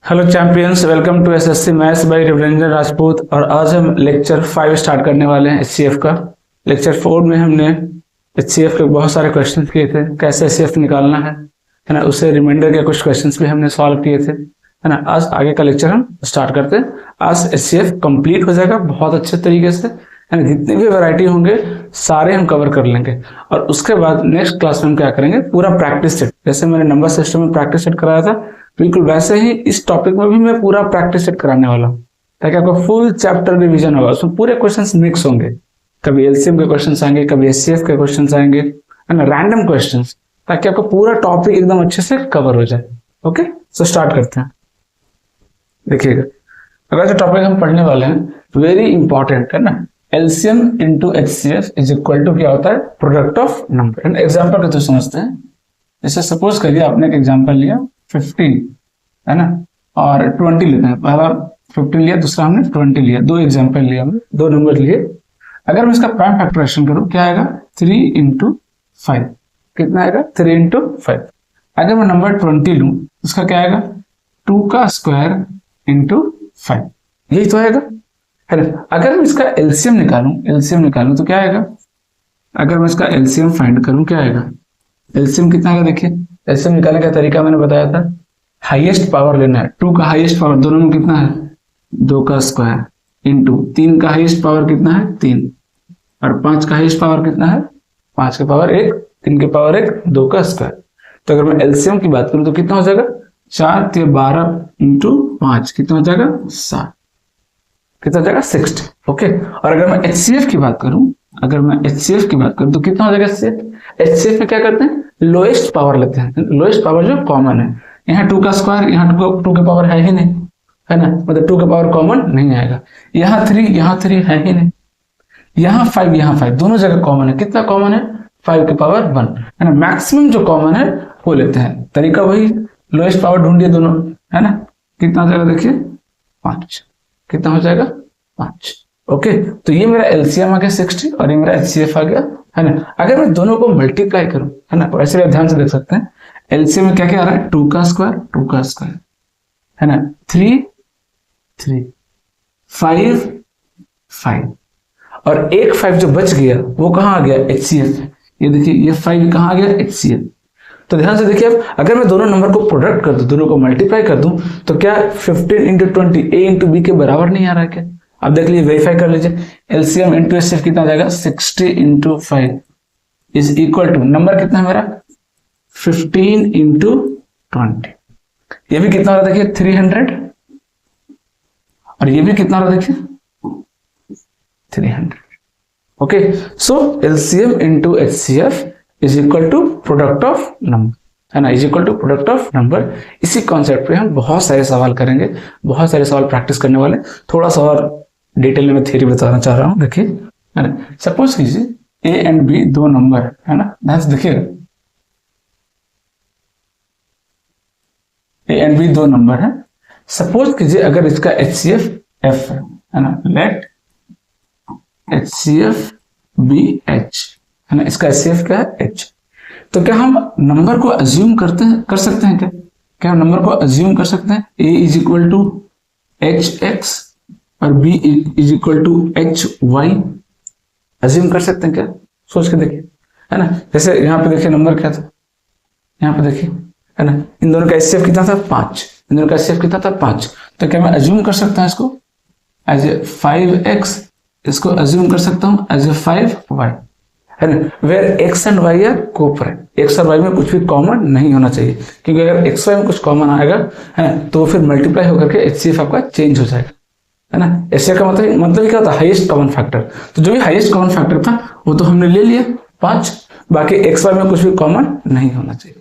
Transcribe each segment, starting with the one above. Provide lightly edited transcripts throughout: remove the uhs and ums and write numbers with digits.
Hello champions, welcome to SSC maths by Ravindra Rajput. और आज हम लेक्चर 5 स्टार्ट करने वाले हैं एचसीएफ का। लेक्चर 4 में हमने एचसीएफ के बहुत सारे क्वेश्चंस किए थे, कैसे एचसीएफ निकालना है ना। उससे रिमाइंडर के कुछ क्वेश्चंस भी हमने सॉल्व किए थे, है ना। आज आगे का लेक्चर हम स्टार्ट करते हैं। आज एचसीएफ कंप्लीट हो जाएगा बहुत अच्छे तरीके से, है ना। जितनी भी वैरायटी होंगे सारे हम कवर कर लेंगे। और उसके बाद नेक्स्ट क्लास में हम क्या करेंगे, पूरा प्रैक्टिस सेट, जैसे मैंने नंबर सिस्टम में प्रैक्टिस सेट कराया था, बिल्कुल वैसे ही इस टॉपिक में भी मैं पूरा प्रैक्टिस सेट कराने वाला हूँ, ताकि आपको फुल चैप्टर रिवीजन होगा। उसमें पूरे क्वेश्चंस मिक्स होंगे, कभी एलसीएम के क्वेश्चंस आएंगे, कभी एचसीएफ के क्वेश्चंस आएंगे, है ना, रैंडम क्वेश्चंस, ताकि आपका पूरा टॉपिक एकदम अच्छे से कवर हो जाए। ओके, सो स्टार्ट करते हैं। देखिएगा, अगर जो टॉपिक हम पढ़ने वाले हैं वेरी इंपॉर्टेंट है ना, LCM into HCF is equal to क्या होता है, प्रोडक्ट ऑफ नंबर। एग्जाम्पल के तो समझते हैं। जैसे सपोज करिए आपने एक एग्जाम्पल लिया 15, है ना, और 20 लेते हैं। पहला 15 लिया, दूसरा हमने 20 लिया, दो एग्जाम्पल लिया हमने, दो नंबर लिए। अगर मैं इसका प्राइम फैक्टराइजेशन करूं, क्या आएगा, 3 इंटू 5। कितना आएगा, 3 इंटू 5। अगर मैं नंबर 20 लूं, उसका क्या आएगा, 2 का स्क्वायर इंटू 5, यही तो आएगा, है ना। अगर मैं इसका एलसीएम निकालूं तो क्या आएगा, अगर मैं इसका एलसीएम फाइंड करूं, क्या आएगा, एलसीएम कितना आएगा। देखिए, एलसीएम निकालने का तरीका मैंने बताया था, हाईएस्ट पावर लेना है। 2 का हाईएस्ट पावर दोनों में कितना है, 2 का स्क्वायर इंटू 3 का हाईएस्ट पावर कितना है, 3, और 5 का हाईएस्ट पावर कितना है, 5 के पावर 1, 3 के पावर 1, 2 का स्क्वायर। तो अगर मैं एलसीएम की बात करूं तो कितना हो जाएगा, 4 के 12 इंटू 5 कितना हो जाएगा, 7, कितना हो जाएगा, 60। ओके। और अगर मैं एचसीएफ की बात करूं, तो कितना हो जाएगा एचसीएफ में क्या करते हैं, लोएस्ट पावर लेते हैं, लोएस्ट पावर जो कॉमन है। यहाँ 2 का स्क्वायर, यहाँ 2 के पावर है ही नहीं, है ना, मतलब 2 के पावर कॉमन नहीं आएगा। यहाँ 3 है ही नहीं, यहाँ 5 दोनों जगह कॉमन है। कितना कॉमन है, 5 के पावर 1, है ना। मैक्सिमम जो कॉमन है वो लेते हैं। तरीका वही, लोएस्ट पावर ढूंढिए दोनों, है ना। कितना हो जाएगा, देखिए 5, कितना हो जाएगा, 5। ओके, तो ये मेरा एलसीएम आ गया 60 और ये मेरा एचसीएफ आ गया, है ना। अगर मैं दोनों को मल्टीप्लाई करूं, है ना, वैसे ध्यान से देख सकते हैं, एलसीएम में क्या क्या आ रहा है, 2 का स्क्वायर, है ना, 3, 5, और एक 5 जो बच गया वो कहाँ आ गया, एचसीएफ। ये देखिए, ये 5 कहाँ आ गया, एचसीएफ। तो ध्यान से देखिए, अब अगर मैं दोनों नंबर को प्रोडक्ट कर दूं, दोनों को मल्टीप्लाई कर दूं, तो क्या 15 इंटू 20 ए इंटू बी के बराबर नहीं आ रहा है क्या। आप देख लीजिए, वेरीफाई कर लीजिए। एलसीएम इंटू एचसीएफ कितना आ जाएगा, 60 into 5 is equal to, number कितना है मेरा, 15 इंटू 20। ये भी कितना हो रहा है, देखिए 300, और ये भी कितना हो रहा है, देखिए 300। Okay, so LCM into HCF is equal to product of number, है ना, is equal to product of number. इसी कॉन्सेप्ट पे हम बहुत सारे सवाल करेंगे, बहुत सारे सवाल प्रैक्टिस करने वाले। थोड़ा सा और डिटेल में थ्योरी बताना चाह रहा हूं। देखिए, है ना, सपोज कीजिए ए एंड बी दो नंबर, है ना, ध्यान से देखिएगा, ए एंड बी दो नंबर है। सपोज कीजिए अगर इसका एचसीएफ एफ है ना, लेट एचसीएफ बी एच, है ना, इसका एचसीएफ क्या है, एच। तो क्या हम नंबर को अज्यूम कर सकते हैं क्या हम नंबर को अज्यूम कर सकते हैं, A is equal to H X और B is equal to H Y, assume कर सकते हैं क्या, सोच के देखिए, है ना। जैसे यहाँ पे देखिए नंबर क्या था, यहाँ पे देखिए, है ना, इन दोनों का एचसीएफ कितना था, 5, इन दोनों का एचसीएफ कितना था, 5। तो क्या मैं अज्यूम कर सकता हूँ इसको एज ए 5x, इसको अज्यूम कर सकता हूँ एज ए 5y, है ना, where x and y are coprime. x और y में कुछ भी कॉमन नहीं होना चाहिए, क्योंकि अगर x y में कुछ कॉमन आएगा, है ना, तो फिर मल्टीप्लाई होकर के एचसीएफ आपका चेंज हो जाएगा, है ना। एचसीएफ का मतलब क्या होता है, हाईएस्ट कॉमन फैक्टर। तो जो भी हाईएस्ट कॉमन फैक्टर था वो तो हमने ले लिया 5, बाकी एक्स वाई में कुछ भी कॉमन नहीं होना चाहिए,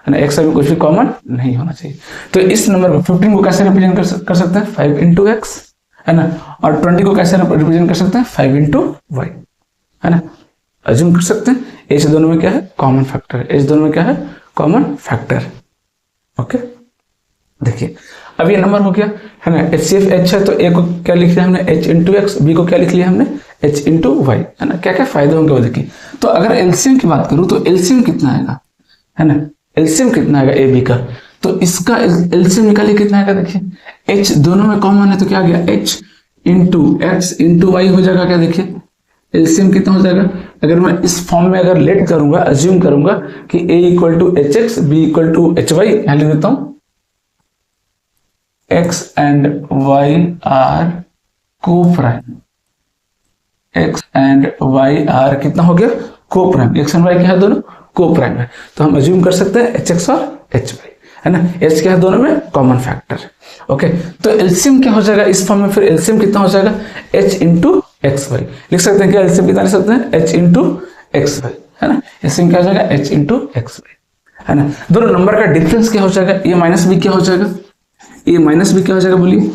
है ना, एक्स वाई में कुछ भी कॉमन नहीं होना चाहिए। तो इस नंबर को 15 को कैसे रिप्रेजेंट कर सकते हैं, 5 इंटू एक्स, है ना, और 20 को कैसे रिप्रेजेंट कर सकते हैं, 5 इंटू वाई, है ना। अज्यूम कर सकते हैं एच दोनों में क्या है, कॉमन फैक्टर, एच दोनों में क्या है, कॉमन फैक्टर। ओके, देखिए अब ये नंबर हो गया, है ना, एचसीएफ एच है, तो ए को क्या लिख लिया हमने, एच इंटू एक्स, बी को क्या लिख लिया हमने, एच इंटू वाई, है ना। क्या क्या फायदे होंगे वो देखिए। तो अगर एलसीएम की बात करूं तो एलसीएम कितना आएगा, है ना, एलसीएम कितना आएगा ए बी का, तो इसका एलसीएम निकालिए कितना आएगा, देखिए h दोनों में कॉमन है तो क्या आ गया, h into x into Y हो जाएगा, क्या देखिए एलसीएम कितना हो जाएगा। अगर मैं इस फॉर्म में अगर लेट करूंगा, अज्यूम करूंगा कि a equal to H X, B equal to H Y, यहां लिख देता हूं x and y are coprime, x and y are कितना हो गया, को प्राइम, x एंड y क्या है, दोनों को प्राइम है, तो हम अज्यूम कर सकते हैं एच एक्स और एच वाई, है ना, h क्या है, दोनों में कॉमन फैक्टर। ओके, तो एलसीएम क्या हो जाएगा इस फॉर्म में, फिर एलसीएम कितना हो जाएगा, h इंटू एक्स वाई, लिख सकते हैं क्या, एलसीएम कितना लिख सकते हैं, h इंटू एक्स वाई, है ना, एलसीएम क्या हो जाएगा, h इंटू एक्स वाई, है ना। दोनों नंबर का डिफरेंस क्या हो जाएगा, ए माइनस बी क्या हो जाएगा, ए माइनस बी क्या हो जाएगा, बोलिए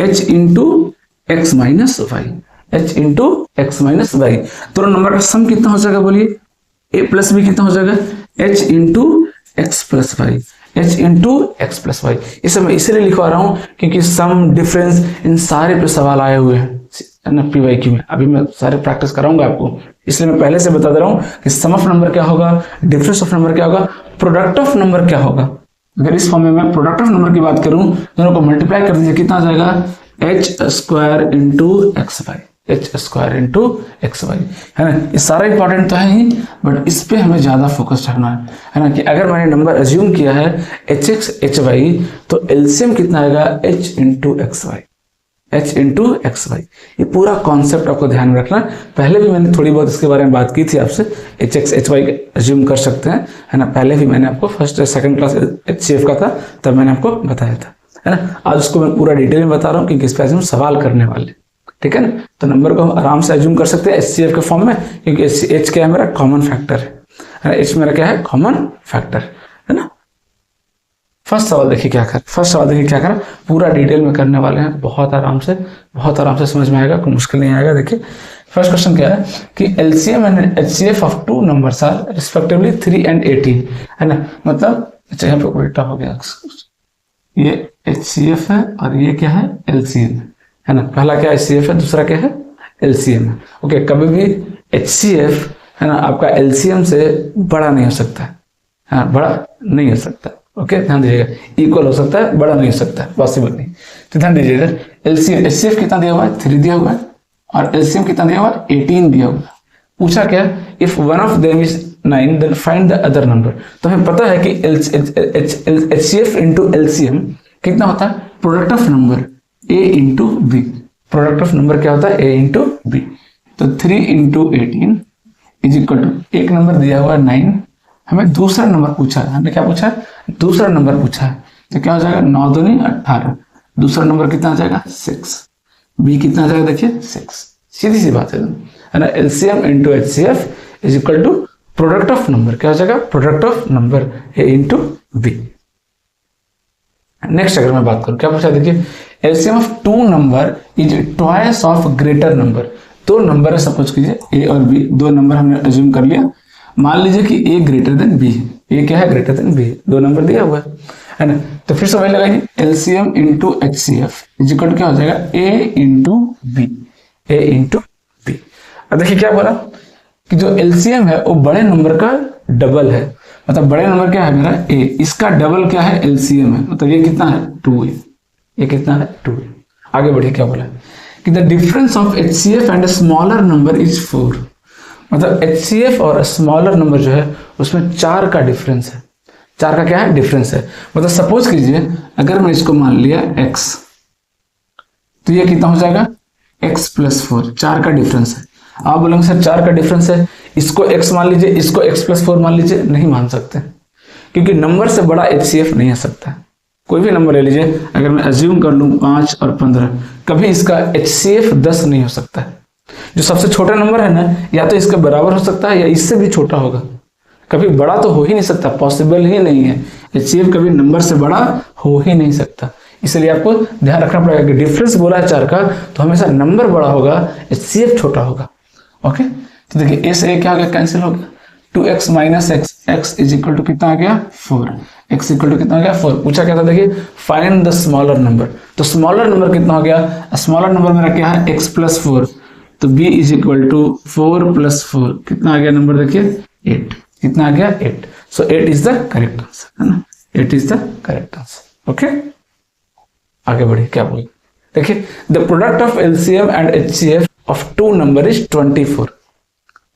h into x minus Y, h into x minus Y. दोनों नंबर का सम कितना हो जाएगा, बोलिए a प्लस बी कितना हो जाएगा, h into x plus Y, h into x plus Y. इसे मैं इसलिए लिखवा रहा हूं क्योंकि सम डिफरेंस इन सारे पे सवाल आए हुए हैं, है ना, पीवाईक्यू में। अभी मैं सारे प्रैक्टिस कराऊंगा आपको, इसलिए मैं पहले से बता दे रहा हूं कि सम ऑफ नंबर क्या होगा, डिफरेंस ऑफ नंबर क्या होगा, प्रोडक्ट ऑफ नंबर क्या होगा। अगर इस फॉर्म में मैं प्रोडक्ट ऑफ नंबर की बात करूं, दोनों को मल्टीप्लाई कर दीजिए, कितना आ जाएगा, H square into x Y, H square into x Y, है ना। ये सारा इंपॉर्टेंट तो है ही, बट इस पे हमें ज्यादा फोकस रखना है ना, कि अगर मैंने नंबर अज्यूम किया है एच एक्स एच वाई, तो एलसीएम कितना आएगा, H into x Y, H into x Y. ये पूरा कॉन्सेप्ट आपको ध्यान में रखना। पहले भी मैंने थोड़ी बहुत इसके बारे में बात की थी आपसे, H X H Y assume कर सकते हैं, है ना, पहले भी मैंने आपको फर्स्ट सेकंड क्लास एचसीएफ का था तब मैंने आपको बताया था, है ना। आज उसको मैं पूरा डिटेल में बता रहा हूँ क्योंकि इस पे हम सवाल करने वाले, ठीक है ना। तो नंबर को हम आराम से अज्यूम कर सकते हैं एचसीएफ के फॉर्म में, क्योंकि एच क्या है, मेरा कॉमन फैक्टर है, एच मेरा क्या है, कॉमन फैक्टर, है ना। फर्स्ट सवाल देखिए क्या कर, फर्स्ट सवाल देखिए क्या कर, पूरा डिटेल में करने वाले हैं, बहुत आराम से समझ में आएगा, कोई मुश्किल नहीं आएगा। देखिए फर्स्ट क्वेश्चन क्या है कि LCM and HCF of two numbers are respectively 3 and 18, है ना। मतलब अच्छा यहाँ पे उल्टा हो गया, ये एचसीएफ है और ये क्या है, एलसीएम है ना। पहला क्या एचसीएफ है, दूसरा क्या है, एलसीएम है। ओके, कभी भी एचसीएफ, है ना, आपका एलसीएम से बड़ा नहीं हो सकता है, हाँ, बड़ा नहीं हो सकता। ओके, ध्यान दीजिएगा, इक्वल हो सकता है, बड़ा नहीं हो सकता है, पॉसिबल नहीं। तो ध्यान दीजिएगा, एलसीएम एचसीएफ कितना दिया हुआ है, 3 दिया हुआ है, और एलसीएम कितना दिया हुआ है, 18 दिया हुआ है। पूछा क्या, if one of them is 9 then find the other number. तो हमें पता है कि एचसीएफ इंटू एलसीएम कितना होता है, product of number a into B, product of number क्या होता है, a इंटू बी। तो 3 इंटू 18 इज इक्वल टू, एक नंबर दिया हुआ है 9, हमें दूसरा नंबर पूछा है, हमने क्या पूछा है, दूसरा नंबर पूछा है, तो क्या हो जाएगा, 9 दूनी 18, दूसरा नंबर कितना आ जाएगा, 6, बी कितना आ जाएगा, देखिए 6, सीधी सी बात है ना। LCM into HCF is equal to product of number, क्या हो जाएगा, product of number A into B. Next अगर मैं बात करूं, क्या पूछा, देखिए LCM of two number is twice of greater number. दो नंबर है, सपोज कीजिए ए और बी, दो नंबर हमने अज्यूम कर लिया, मान लीजिए कि A greater than B, A क्या है, ग्रेटर देन बी, दो नंबर दिया हुआ है ना। तो फिर से वही लगाइए, LCM into HCF is equal to क्या हो जाएगा, A into B, A into B. अब देखिए क्या बोला कि जो एलसीएम है वो बड़े नंबर का डबल है, मतलब बड़े नंबर क्या है मेरा ए, इसका डबल क्या है, एलसीएम है, मतलब ये कितना है, 2 है, ये कितना है, 2 है। आगे बढ़िए क्या बोला कि the difference of HCF and smaller number is 4, मतलब एचसीएफ और स्मॉलर नंबर जो है उसमें 4 का डिफरेंस है, 4 का क्या है, डिफरेंस है। मतलब सपोज कीजिए अगर मैं इसको मान लिया x, तो ये कितना हो जाएगा, x प्लस 4, 4 का डिफरेंस है। आप बोलेंगे सर 4 का डिफरेंस है, इसको x मान लीजिए, इसको x प्लस 4 मान लीजिए, नहीं मान सकते, क्योंकि नंबर से बड़ा एचसीएफ नहीं आ सकता। कोई भी नंबर ले लीजिए, अगर मैं अज्यूम कर लूं 5 और 15, कभी इसका एचसीएफ 10 नहीं हो सकता है। जो सबसे छोटा नंबर है ना, या तो इसके बराबर हो सकता है या इससे भी छोटा होगा, कभी बड़ा तो हो ही नहीं सकता, पॉसिबल ही नहीं है। एचसीएफ कभी नंबर से बड़ा हो ही नहीं सकता, इसलिए आपको ध्यान रखना पड़ेगा कि डिफरेंस बोला है 4 का, तो हमेशा नंबर बड़ा होगा, एचसीएफ छोटा होगा। ओके, तो देखिए ए से ए क्या हो गया, कैंसिल हो गया, 2x minus x, x is equal to कितना आ गया, 4, x इक्वल टू कितना आ गया, 4। पूछा क्या था, देखिए फाइंड द स्मॉलर नंबर, तो स्मॉलर नंबर कितना हो गया, स्मॉलर नंबर मेरा क्या है, x प्लस 4, तो b is equal to 4 plus 4, कितना आ गया नंबर, देखिए 8, कितना आ गया, 8। So 8 is the correct answer, है ना, it is the correct answer. Okay, आगे बढ़े, क्या बोले, देखिए the product of LCM and HCF of two number is 24,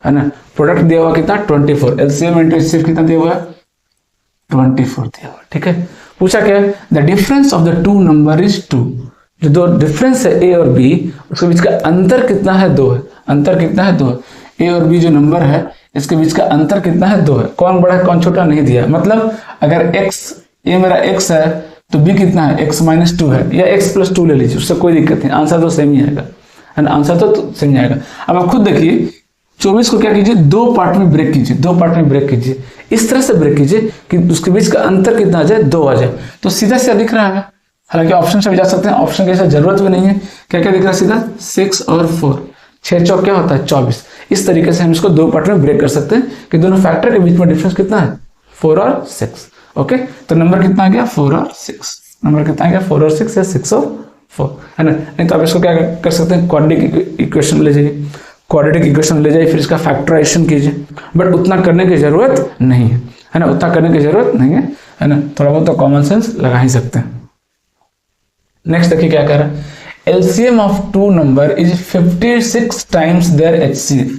है ना। प्रोडक्ट दिया हुआ कितना 24, एलसीएम इंटू एचसीएफ कितना दिया हुआ है 24 दिया हुआ, ठीक है। पूछा क्या है, the difference of the two number is 2, जो दो डिफरेंस है ए और बी उसके बीच का अंतर कितना है 2 है, अंतर कितना है 2 है। ए और बी जो नंबर है इसके बीच का अंतर कितना है 2 है, कौन बड़ा है कौन छोटा नहीं दिया, मतलब अगर x, ये मेरा x है तो b कितना है x माइनस 2 है, या x प्लस 2 ले लीजिए, उससे कोई दिक्कत नहीं, आंसर तो सेम ही आएगा, है ना, आंसर तो सेम ही आएगा। अब आप खुद देखिए 24 को क्या कीजिए, 2 पार्ट में ब्रेक कीजिए, 2 पार्ट में ब्रेक कीजिए, इस तरह से ब्रेक कीजिए कि उसके बीच का अंतर कितना आ जाए 2 आ जाए, तो सीधा सीधा दिख रहा है। हालांकि ऑप्शन से भी जा सकते हैं, ऑप्शन की जरूरत भी नहीं है। क्या क्या दिख रहा है सीधा, 6 और 4, 6 चौक क्या होता है 24। इस तरीके से हम इसको 2 पार्ट में ब्रेक कर सकते हैं कि दोनों फैक्टर के बीच में डिफरेंस कितना है 4 और 6। ओके, तो नंबर कितना आ गया 4 और 6, नंबर कितना आ गया 4 और 6 या 6 और 4, है ना। नहीं तो आप इसको क्या कर सकते हैं, क्वाड्रेटिक इक्वेशन ले जाइए, क्वाड्रेटिक इक्वेशन ले जाइए, फिर इसका फैक्टराइजेशन कीजिए, बट उतना करने की जरूरत नहीं है ना, उतना करने की जरूरत नहीं है ना, थोड़ा बहुत तो कॉमन सेंस लगा ही सकते हैं। नेक्स्ट देखिए क्या कह रहा है, LCM of two number is 56 times their HCF.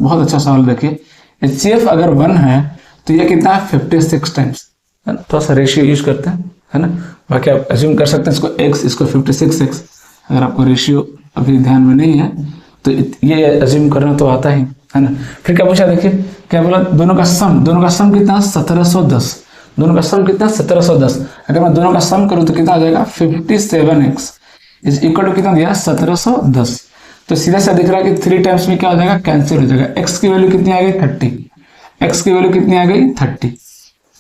बहुत अच्छा सवाल, देखिए एचसीएफ अगर 1 है तो ये कितना है 56 टाइम्स, है ना। थोड़ा सा रेशियो यूज करते हैं, है ना, बाकी आप अज्यूम कर सकते हैं इसको x, इसको 56x, अगर आपको रेशियो अभी ध्यान में नहीं है तो ये अज्यूम करना तो आता ही, है ना। फिर क्या पूछा, देखिए क्या बोला, दोनों का सम कितना 1710, दोनों का सम कितना 1710, अगर मैं दोनों का सम करूं तो कितना आ जाएगा 57x इज इक्वल टू कितना दिया 1710। तो सीधा सा दिख रहा है कि 3 टाइम्स में क्या हो जाएगा, कैंसिल हो जाएगा। x की वैल्यू कितनी आ गई 30, x की वैल्यू कितनी आ गई 30,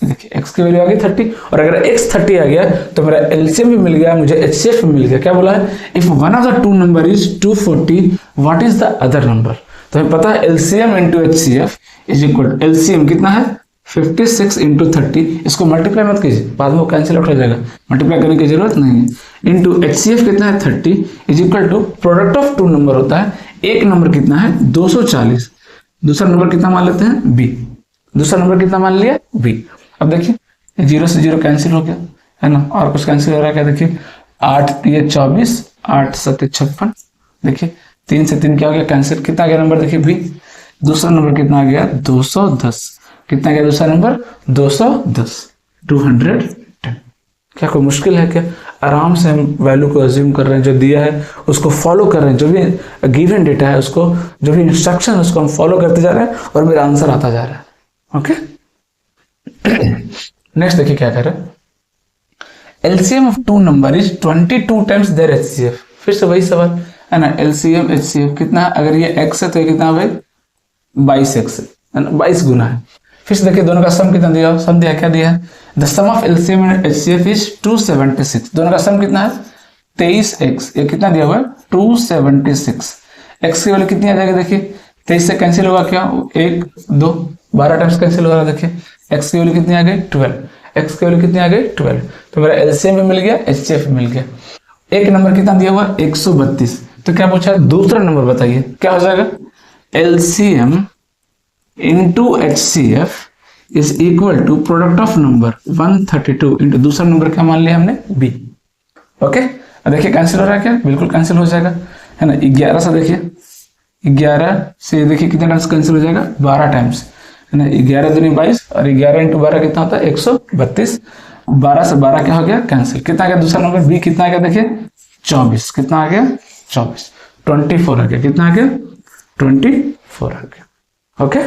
देखिए x की वैल्यू आ गई 30, और अगर x 30 आ गया तो मेरा एलसीएम भी मिल गया, मुझे एचसीएफ भी मिल गया। क्या बोला है, if one of the two number is 240 what is the other number. तो हमें पता है LCM into HCF is equal, LCM कितना है 56 इंटू 30, इसको मल्टीप्लाई मत कीजिए, बाद में वो कैंसिल आउट हो जाएगा, मल्टीप्लाई करने की जरूरत नहीं है। इंटू एचसीएफ कितना है 30 is equal to product of 2 number होता है, एक नंबर कितना है 240, दूसरा नंबर कितना मान लेते हैं b, दूसरा नंबर कितना मान लिया b। अब देखिए 0 से 0 कैंसिल हो गया, है ना, और कुछ कैंसिल हो रहा है क्या, देखिए 8 3 24, 8 7 56, देखिए 3 से 3 क्या हो गया कैंसिल, कितना आ गया नंबर देखिए b, दूसरा नंबर कितना आ गया 210, कितना गया दूसरा नंबर 210, 210। क्या कोई मुश्किल है क्या, आराम से हम वैल्यू को अज्यूम कर रहे हैं, जो दिया है उसको फॉलो कर रहे हैं, जो भी गिवन डेटा है उसको, जो भी इंस्ट्रक्शन है उसको हम फॉलो करते जा रहे हैं और मेरा आंसर आता जा रहा है। ओके, नेक्स्ट देखिए क्या कर रहा है, LCM of two number is 22 times their HCF. फिर से वही सवाल है ना, एलसीएम एचसीएफ कितना, अगर ये x है तो ये कितना भाई 22x है ना, 22 गुना है। फिर से देखिए दोनों का सम कितना दिया, सम दिया क्या दिया है, the sum of LCM and HCF is 276, दोनों का सम कितना है 23x, ये कितना दिया हुआ है 276, x की वैल्यू कितनी आ जाएगी, देखिए 23 से कैंसिल होगा क्या 1 2 12 टाइम्स कैंसिल हो रहा है, देखिए x की वैल्यू कितनी आ गई 12, x की वैल्यू कितनी आ गई 12, तो मेरा एलसीएम भी मिल गया एचसीएफ भी मिल गया। एक नंबर कितना दिया हुआ 132, तो क्या पूछा दूसरा नंबर बताइए, क्या हो जाएगा LCM into HCF is equal to product of number 132 into दूसरा नंबर क्या मान लिया हमने b। ओके, अब देखिए कैंसिल हो रहा है क्या, बिल्कुल कैंसिल हो जाएगा, है ना। 11 से देखिए 11 से देखिए कितने टाइम्स कैंसिल हो जाएगा 12 टाइम्स, है ना, 11 दूनी 22 और 11 इंटू 12 कितना होता है 132, 12 से 12 क्या हो गया कैंसिल, कितना आ गया दूसरा नंबर b, कितना आ गया देखिए 24, कितना आ गया 24, 24 आ गया, कितना आ गया 24 आ गया। ओके,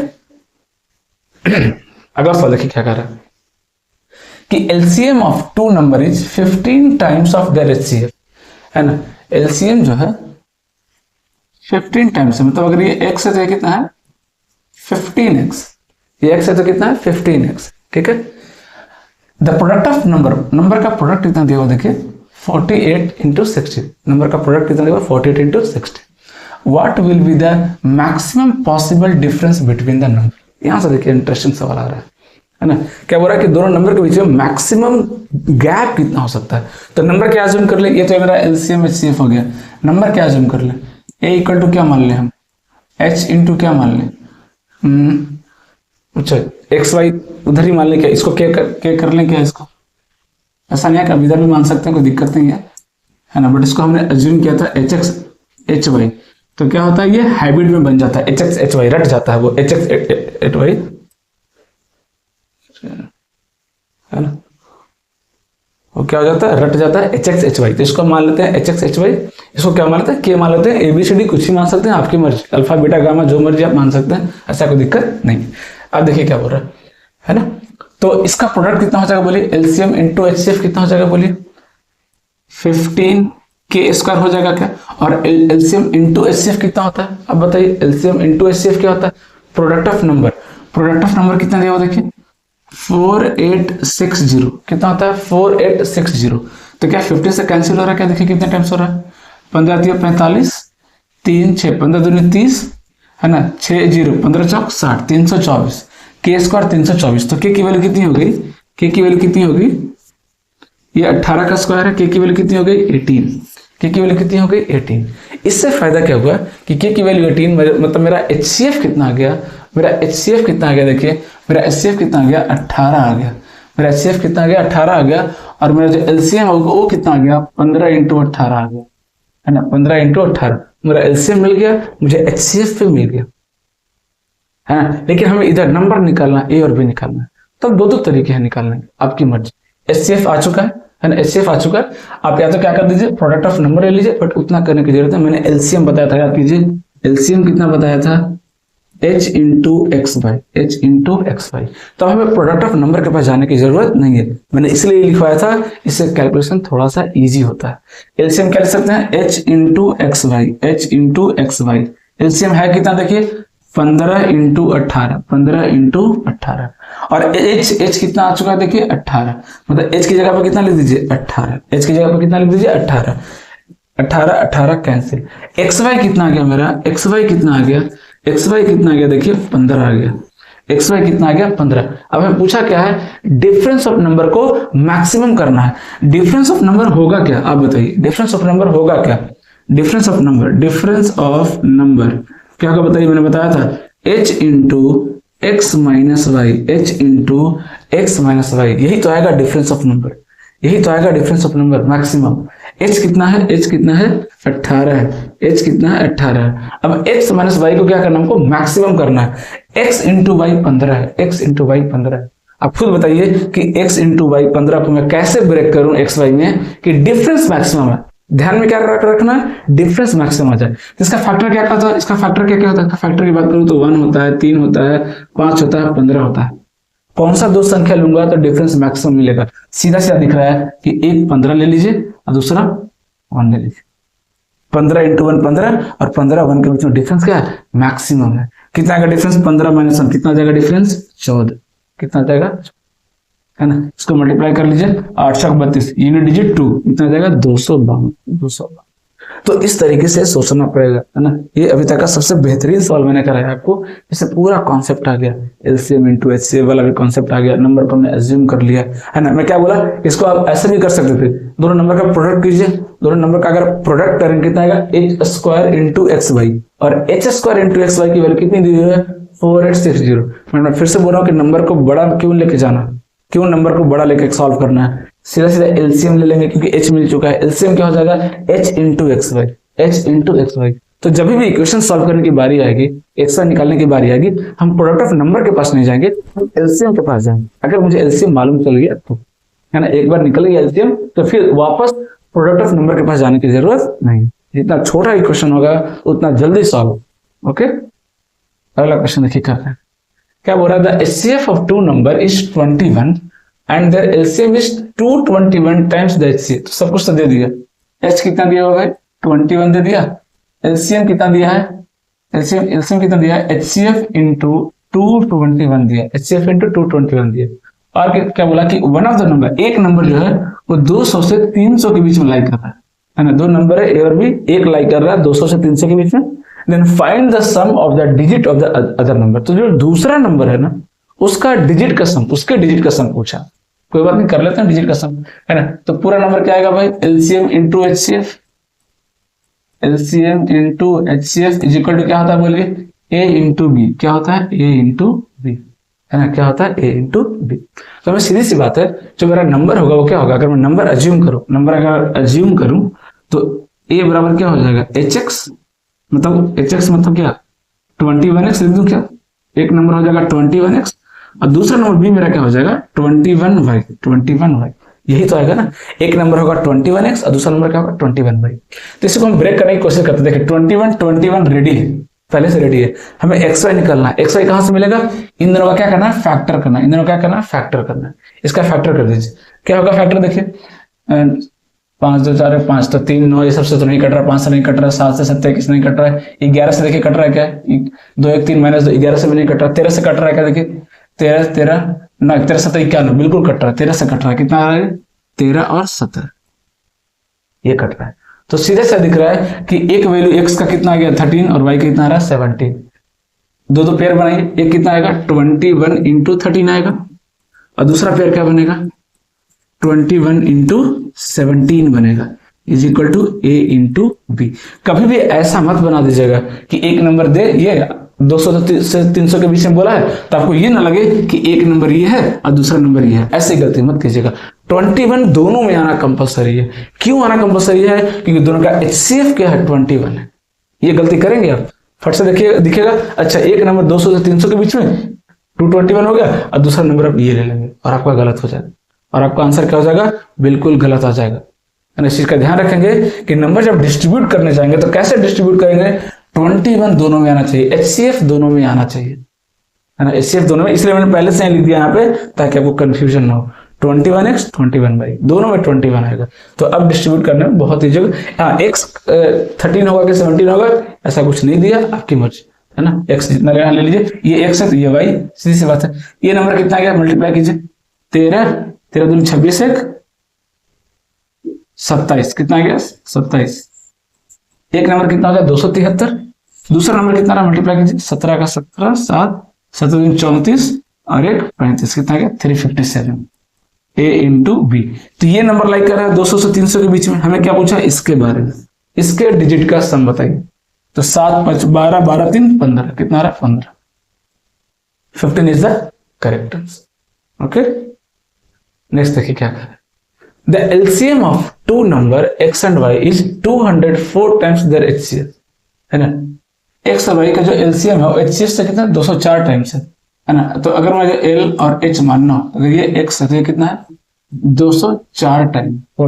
अगला सवाल देखिए क्या कर रहा है कि LCM of two number is 15 times of their HCF, है ना। एलसीएम जो है 15 टाइम्स है, मतलब अगर ये x है तो ये कितना है 15x, ये x है तो कितना है 15x, ठीक है। द प्रोडक्ट ऑफ नंबर का प्रोडक्ट कितना दिया हुआ देखिए 48 इंटू 60, नंबर का प्रोडक्ट कितना दिया हुआ 48 into 60, what will be the maximum possible difference between the number. यहां से देखिए इंटरेस्टिंग सवाल आ रहा है ना, क्या बोल रहा है कि दोनों नंबर के बीच में मैक्सिमम गैप कितना हो सकता है। तो नंबर क्या अज्यूम कर ले, ये तो मेरा एलसीएम एचसीएफ हो गया, नंबर क्या अज्यूम कर ले, a इक्वल टू क्या मान ले हम h इंटू क्या मान ले अच्छा एक्स वाई उधर ही मान लें क्या, इसको के कर लें क्या, इसको ऐसा नहीं है कि इधर भी मान सकते हैं, कोई दिक्कत नहीं है ना, बट इसको हमने अज्यूम किया था एच एक्स एच वाई, तो क्या होता है ये हाइब्रिड में बन जाता है, एच एक्स एच वाई रट जाता है वो एच एक्स एच वाई, है ना, वो क्या हो जाता है रट जाता है एच एक्स एच वाई, तो इसको मान लेते हैं एच एक्स एच वाई, इसको क्या मान लेते हैं के मान लेते हैं, एबीसीडी कुछ ही मान सकते हैं, आपकी मर्जी, अल्फा बीटा गामा जो मर्जी आप मान सकते हैं, ऐसा कोई दिक्कत नहीं। अब देखिए क्या बोल रहा है ना, तो इसका प्रोडक्ट कितना हो जाएगा बोलिए, एलसीएम इंटू एचसीएफ कितना हो जाएगा बोलिए, 15 के स्क्वायर हो जाएगा क्या, और एलसीएम इंटू एचसीएफ कितना होता है, अब बताइए एलसीएम इंटू एचसीएफ क्या होता है, product of number, product of number कितना दिया हुआ देखिए 4860, कितना होता है 4860, तो क्या 50 से कैंसिल हो रहा है क्या, देखिए कितने टाइम्स हो रहा है, 15 × 45, 3 6 15 दूनी 30, है ना, 6 0 15 चौक 60, 324, के स्क्वायर 324, तो के की वैल्यू कितनी हो गई, के की वैल्यू कितनी होगी, ये 18 का स्क्वायर है, के की वैल्यू कितनी हो गई 18, के की वैल्यू कितनी हो गई 18। इससे फायदा क्या हुआ कि के की वैल्यू 18, मतलब मेरा एचसीएफ कितना आ गया, मेरा एचसीएफ कितना आ गया, देखिए मेरा एचसीएफ कितना आ गया 18 आ गया, मेरा एचसीएफ कितना आ गया 18 आ गया, और मेरा जो एलसीएम होगा वो कितना आ गया 15 × 18 आ गया, है ना, 15 × 18 मेरा एलसीएम मिल गया, मुझे एचसीएफ भी मिल गया, है ना, लेकिन हमें इधर नंबर निकालना ए और बी निकालना है, तो दो तरीके हैं निकालने के, आपकी मर्जी। एचसीएफ आ चुका है ना, एचसीएफ आ चुका है, आप या तो क्या कर दीजिए प्रोडक्ट ऑफ नंबर ले लीजिए, बट उतना करने की जरूरत है, मैंने एलसीएम बताया था, याद कीजिए एलसीएम कितना बताया था h into x Y, H into x y, तो हमें प्रोडक्ट ऑफ नंबर के पास जाने की जरूरत नहीं है, मैंने इसलिए लिखवाया था, इससे कैलकुलेशन थोड़ा सा इजी होता है। एलसीएम क्या लिख सकते हैं h into x Y, H into x y, LCM है कितना देखिए 15 × 18, 15 × 18, और h कितना आ चुका है देखिए 18, मतलब h की जगह पर कितना लिख दीजिए 18, h की जगह पर कितना लिख दीजिए 18, 18 18 कैंसिल, एक्स वाई कितना आ गया मेरा, एक्स वाई कितना आ गया, एक्स वाई कितना आ गया देखिए 15 आ गया, एक्स वाई कितना आ गया 15। अब हमें पूछा क्या है, डिफरेंस ऑफ नंबर को मैक्सिमम करना है, डिफरेंस ऑफ नंबर होगा क्या, आप बताइए डिफरेंस ऑफ नंबर होगा क्या, difference of number, difference of number क्या होगा बताइए, मैंने बताया था h into x minus y, H into x minus y, यही तो आएगा डिफरेंस ऑफ नंबर, यही तो आएगा difference of number maximum. h कितना है, h कितना है 18 है, h कितना है 18 है, अब x माइनस वाई को क्या करना है, हमको मैक्सिमम करना है, x इंटू वाई 15 है, x इंटू वाई 15 है, आप खुद बताइए कि x इंटू वाई 15 को मैं कैसे ब्रेक करूं एक्स वाई में कि डिफरेंस मैक्सिमम है, ध्यान में क्या रखना है, डिफरेंस मैक्सिमम आ जाए, इसका फैक्टर क्या होता है, इसका फैक्टर क्या होता है, इसका फैक्टर की बात करूं तो 1 होता है, 3 होता है, 5 होता है, 15 होता है, कौन सा दो संख्या लूंगा तो डिफरेंस मैक्सिमम मिलेगा, सीधा सीधा दिख रहा है कि एक 15 ले लीजिए और दूसरा 1 ले लीजिए, 15 × 1 15, और 15 1 के बीच में डिफरेंस क्या है मैक्सिमम है, कितना आएगा डिफरेंस 15 - 1 कितना जाएगा डिफरेंस 14, कितना जाएगा, है ना, इसको मल्टीप्लाई कर लीजिए 8 × 32 यूनिट डिजिट 2 कितना जाएगा 252। तो इस तरीके से सोचना पड़ेगा, है ना, ये अभी तक का सबसे बेहतरीन सवाल मैंने कराया आपको, इससे पूरा कॉन्सेप्ट आ गया, एलसीएम इंटू एचसीएफ वाला भी कॉन्सेप्ट आ गया, नंबर को हमने एज्यूम कर लिया, है ना, मैं क्या बोला, इसको आप ऐसे भी कर सकते थे, दोनों नंबर का प्रोडक्ट कीजिए, दोनों नंबर का अगर प्रोडक्ट करेंगे कितना आएगा h square into x y, और h square into x y की वैल्यू कितनी दी हुई है 4860। मैं फिर से बोल रहा हूँ कि नंबर को बड़ा क्यों लेके जाना, क्यों नंबर को बड़ा लेके सॉल्व करना है, सीधा सीधा एलसीएम ले लेंगे क्योंकि h मिल चुका है, एलसीएम क्या हो जाएगा h into x y, h into x y. तो जब भी इक्वेशन सॉल्व करने की बारी आएगी, एक्स वाई निकालने की बारी आएगी, हम प्रोडक्ट ऑफ नंबर के पास नहीं जाएंगे, हम एलसीएम के पास जाएंगे। अगर मुझे एलसीएम मालूम चल गया तो, है ना, एक बार निकल गया एलसीएम तो फिर वापस प्रोडक्ट ऑफ नंबर के पास जाने की जरूरत नहीं, जितना छोटा इक्वेशन होगा उतना जल्दी सॉल्व। ओके, अगला क्वेश्चन देखिए कर रहे हैं, क्या बोल रहा है, the HCF of two number is 21 and their LCM is 221 times the HCF. तो सब कुछ तो दे दिया, एच कितना दिया होगा 21 दे दिया, एलसीएम कितना दिया है, एलसीएम कितना दिया है, एचसीएफ इंटू 221 दिया, एचसीएफ इंटू 221 दिया, और क्या बोला कि वन ऑफ द नंबर, एक नंबर जो है वो 200 से 300 के बीच में लाई कर रहा है ना, दो नंबर है ए और बी, एक लाई कर रहा है 200 से 300 के बीच में, then find the sum of the digit of the other number. तो जो दूसरा नंबर है ना उसका डिजिट का सम, उसके डिजिट का सम पूछा, कोई बात नहीं कर लेते हैं डिजिट का सम, है ना। तो पूरा नंबर क्या आएगा भाई, LCM into HCF, LCM into HCF is equal to क्या होता है बोलिए, ए इंटू बी, क्या होता है ए इंटू बी, है ना, क्या होता है ए इंटू बी। तो हमें सीधी सी बात है, जो मेरा नंबर होगा वो क्या होगा, अगर मैं नंबर अज्यूम करूं तो ए बराबर क्या हो जाएगा एच एक्स, मतलब एच एक्स मतलब क्या 21x लिख दूं क्या, एक नंबर हो जाएगा 21x और दूसरा नंबर बी मेरा क्या हो जाएगा 21y। यही तो आएगा ना, एक नंबर होगा 21x और दूसरा नंबर क्या होगा 21y। तो इसको हम ब्रेक करने की कोशिश करते हैं। देखिए 21 रेडी है, पहले से रेडी है, हमें xy निकालना है। xy कहां से मिलेगा, इन दोनों का क्या करना है फैक्टर करना है, इन दोनों का क्या करना है फैक्टर करना है। इसका फैक्टर कर दीजिए, क्या होगा फैक्टर, देखिए 5 2 4 5 तो 3 9 ये सबसे तो नहीं कट रहा, 5 से नहीं कट रहा, 7 से 27 नहीं कट रहा है, 11 से देखिए कट रहा है क्या, 2 1 3 माइनस 2 11 से भी नहीं कट रहा, 13 से कट रहा है क्या, देखिए 13 ना 13 7 91 बिल्कुल कट रहा है, 13 से कट रहा है, कितना आ रहा है 13 और 17 ये कट रहा है। तो सीधे से दिख रहा है कि एक वैल्यू x का कितना आ गया 13 और y का कितना आ रहा है 17। दो पेयर बनाइए, एक कितना आएगा 21 इंटू 13 आएगा और दूसरा पेयर क्या बनेगा 21 इंटू 17 बनेगा, is equal to a into b. कभी भी ऐसा मत बना दीजिएगा कि एक नंबर दे, ये 200 से 300 के बीच में बोला है तो आपको ये ना लगे कि एक नंबर ये है और दूसरा नंबर ये है, ऐसी गलती मत कीजिएगा। 21 दोनों में आना कंपलसरी है। क्यों आना कंपलसरी है, क्योंकि दोनों का HCF क्या है 21 है। ये गलती करेंगे आप, फट से देखिए दिखेगा, अच्छा एक नंबर 200 से 300 के बीच में 221 हो गया और दूसरा नंबर आप ये ले लेंगे और आपका गलत हो जाएगा और आपका आंसर क्या हो जाएगा बिल्कुल गलत आ जाएगा। इस चीज का ध्यान रखेंगे कि नंबर जब डिस्ट्रीब्यूट करने जाएंगे तो कैसे डिस्ट्रीब्यूट करेंगे, 21 दोनों में आना चाहिए, HCF दोनों में आना चाहिए, है ना, HCF दोनों में। इसलिए मैंने पहले से लिख दिया यहाँ पे ताकि आपको कंफ्यूजन ना हो। 21x 21y दोनों में 21 आएगा। तो अब डिस्ट्रीब्यूट करने में बहुत ही जगह, हाँ x 13 होगा कि 17 होगा ऐसा कुछ नहीं दिया, आपकी मर्जी, है ना। x जितना लेना ले लीजिए, ये x है तो ये y, सीधी सी बात है। ये नंबर कितना आ गया मल्टीप्लाई कीजिए, 13 दूनी 26 1 27, कितना आ गया 27। एक नंबर कितना हो गया 273, दूसरा नंबर कितना रहा मल्टीप्लाई कीजिए, 17 का 17 7 7 दूनी 34 और 1 35, कितना आ गया 357 ए इंटू बी। तो ये नंबर लाइक कर रहा है 200 से 300 के बीच में। हमें क्या पूछा इसके बारे में, इसके डिजिट का सम बताइए। तो 7 5 12 12 3 15, कितना आ रहा 15, 15 is the correct answer. Okay, next देखिए क्या कर, the LCM of two number x and y is 204 times their HCF, है ना। x और y का जो एलसीएम है वो HCF से कितना 204 टाइम्स है ना। तो अगर मुझे L और H मानना हो, अगर ये x है तो ये कितना है 204 टाइम, तो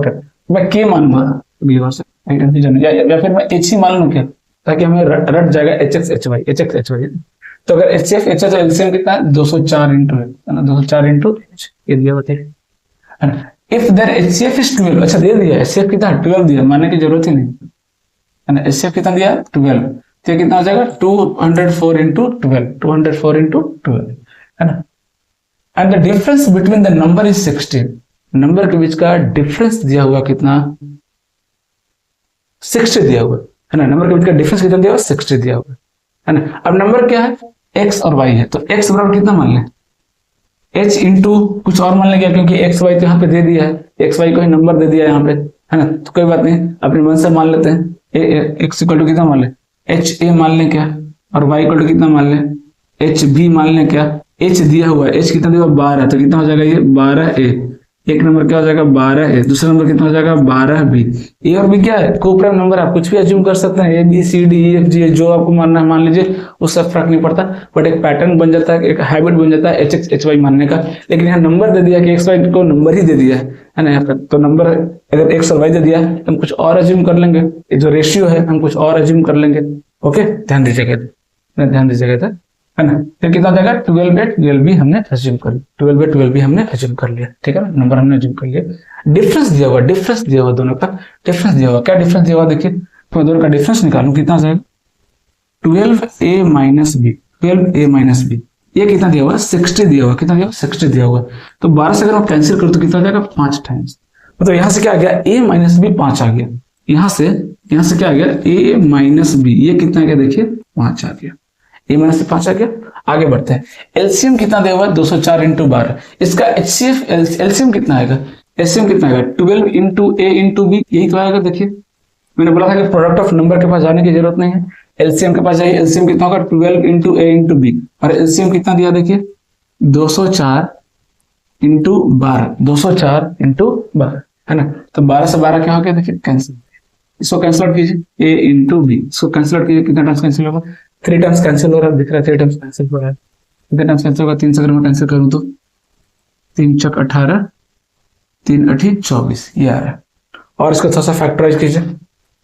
मैं k मानूंगा या फिर मैं h ही मान लूं क्या, ताकि हमें रट जाएगा HX HY। तो अगर HCF H तो एलसीएम कितना है 204 इंटू है ना, 204 इंटू h ये दिया होता है ना। इफ देयर HCF इज 12, अच्छा दे दिया HCF कितना 12 दिया, मानने की जरूरत ही नहीं है ना। HCF कितना दिया 12, तो कितना हो जाएगा 204 इंटू 12, 204 इंटू 12, है ना। And the difference between the number is 16, number के बीच का डिफरेंस दिया हुआ कितना 60 दिया हुआ है ना, नंबर के बीच का डिफरेंस कितना दिया हुआ 60 दिया हुआ है ना। अब नंबर क्या है x और y है, तो x बराबर कितना मान लें h इंटू कुछ और मान लेंगे, क्योंकि x y तो यहाँ पे दे दिया है, x y को ही नंबर दे दिया है यहाँ पे, है ना। तो कोई बात नहीं, अपने मन से मान लेते हैं। x इक्वल टू कितना मान लें h a मान लें क्या, और y इक्वल टू कितना मान लें h b मान लें क्या। h दिया हुआ है, h कितना दिया हुआ 12, तो कितना हो जाएगा ये 12a, एक नंबर क्या हो जाएगा 12a, दूसरा नंबर कितना हो जाएगा 12b। ए और बी क्या है कोप्राइम नंबर, आप कुछ भी अज्यूम कर सकते हैं, ABCDEFG जो आपको मानना है मान लीजिए, उससे फर्क नहीं पड़ता, बट एक पैटर्न बन जाता है, एक हैबिट बन जाता है HX HY मानने का। लेकिन यहाँ नंबर दे दिया कि XY को नंबर ही दे दिया है ना यहाँ पर, तो नंबर अगर x और y दे दिया हम कुछ और अज्यूम कर लेंगे, जो रेशियो है हम कुछ और अज्यूम कर लेंगे। ओके, ध्यान दीजिएगा है ना। फिर कितना हो जाएगा 12 भी हमने अज्यूम कर लिया, 12 भी हमने अज्यूम कर लिया, ठीक है ना, नंबर हमने अज्यूम कर लिया। डिफरेंस दिया हुआ दोनों का डिफरेंस दिया हुआ, क्या डिफरेंस दिया हुआ देखिए, तो दोनों का डिफरेंस निकालूं कितना जाएगा 12a minus B, 12a minus B, ये कितना दिया हुआ 60 दिया हुआ, कितना दिया हुआ 60 दिया हुआ। तो 12 से अगर मैं कैंसिल करूं तो कितना हो जाएगा 5 टाइम्स, मतलब यहाँ से क्या आ गया a माइनस बी 5 आ गया, यहाँ से क्या आ गया a माइनस बी, ये कितना आ गया देखिए 5 आ गया, a माइनस से 5 आ गया। आगे बढ़ते हैं, एलसीएम कितना दिया हुआ 204 इंटू 12, इसका HCF एलसीएम कितना आएगा, एलसीएम कितना आएगा 12 इंटू a इंटू बी, यही तो आएगा। देखिए मैंने बोला था कि प्रोडक्ट ऑफ नंबर के पास जाने की जरूरत नहीं है, एलसीएम के पास जाइए, एलसीएम कितना होगा 12 इंटू a इंटू बी, और एलसीएम कितना दिया देखिए 204 इंटू 12, 204 इंटू 12 है ना। तो 12 से 12 क्या हो गया, देखिए कैंसिल। इसको कैंसिल आउट कीजिए, ए इंटू बी, इसको कैंसिल आउट कीजिए, कितना टर्म्स कैंसिल होगा, 3 टर्म्स कैंसिल हो रहा है, दिख रहा है 3 टर्म्स कैंसिल हो रहा है। कितने टर्म्स कैंसिल होगा, 3 से अगर मैं कैंसिल करूँ तो 3 चक 18, 3 8 24, ये आ रहा है। और इसको थोड़ा सा फैक्टराइज कीजिए,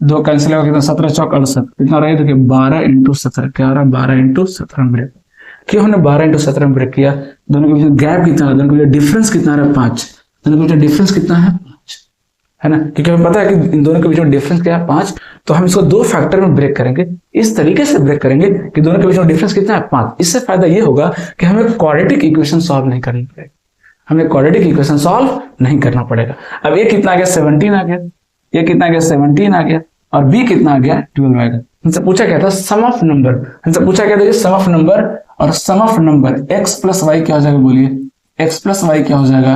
2 कैंसिल होगा, कितना 17 चौक 68, कितना रहा है, देखिए 12 इंटू 17, क्या आ रहा है, 12 इंटू 17 में ब्रेक। क्यों हमने 12 इंटू 17 में ब्रेक किया, दोनों के बीच गैप कितना है, दोनों के बीच डिफरेंस कितना रहा है, 5, दोनों के बीच डिफरेंस कितना है, 5 है ना। क्योंकि हमें पता है कि इन दोनों के बीच में डिफरेंस क्या है, 5, तो हम इसको 2 फैक्टर में ब्रेक करेंगे, इस तरीके से ब्रेक करेंगे कि दोनों के बीच में डिफरेंस कितना है, 5। इससे फायदा ये होगा कि हमें क्वाड्रेटिक इक्वेशन सॉल्व नहीं करनी पड़ेगी, हमें क्वाड्रेटिक इक्वेशन सॉल्व नहीं करना पड़ेगा। अब ये कितना आ गया, 17 आ गया, ये कितना आ गया, 17 आ गया, और बी कितना आ गया, 12 आ गया। हमसे पूछा क्या था, सम ऑफ नंबर, हमसे पूछा क्या था, सम ऑफ नंबर, और sum of number x plus Y क्या हो जाएगा, बोलिए x प्लस वाई क्या हो जाएगा,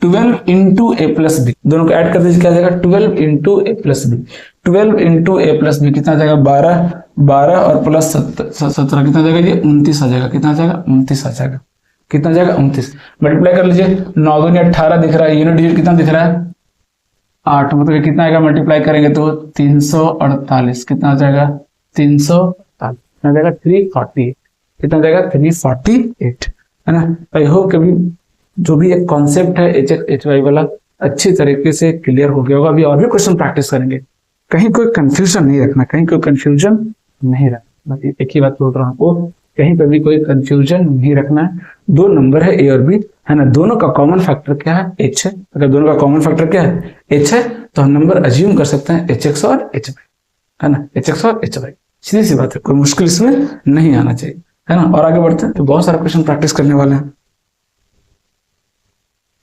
12 इंटू ए प्लस बी, दोनों को ऐड कर दीजिए, क्या आ जाएगा, 12 इंटू ए प्लस बी, 12 इंटू ए प्लस बी कितना आ जाएगा, 12, 12 और प्लस 17 कितना आ जाएगा, ये 29 आ जाएगा, कितना आ जाएगा, 29 आ जाएगा, कितना आ जाएगा, 29। मल्टीप्लाई कर लीजिए, 9 दूनी 18 दिख रहा है, यूनिट डिजिट कितना दिख रहा है, 8, मतलब कितना आएगा, मल्टीप्लाई करेंगे तो 348, कितना आ जाएगा, 348, कितना आ जाएगा, 348, कितना आ जाएगा, 348 है ना। आई होप कभी जो भी एक कॉन्सेप्ट है एच एक्स एच वाई वाला अच्छी तरीके से क्लियर हो गया होगा। अभी और भी क्वेश्चन प्रैक्टिस करेंगे, कहीं कोई कंफ्यूजन नहीं रखना, कहीं कोई कंफ्यूजन नहीं रखना, एक ही बात बोल रहा हूँ आपको, कहीं पर भी कोई कंफ्यूजन नहीं रखना है। 2 नंबर है ए और बी है ना, दोनों का कॉमन फैक्टर क्या है, एच है। अगर दोनों का कॉमन फैक्टर क्या है, एच है, तो हम नंबर अज्यूम कर सकते हैं एच एक्स और एच वाई है ना, एच एक्स और एच वाई, सीधी सी बात है, कोई मुश्किल इसमें नहीं आना चाहिए है ना। और आगे बढ़ते हैं, तो बहुत सारे क्वेश्चन प्रैक्टिस करने वाले हैं,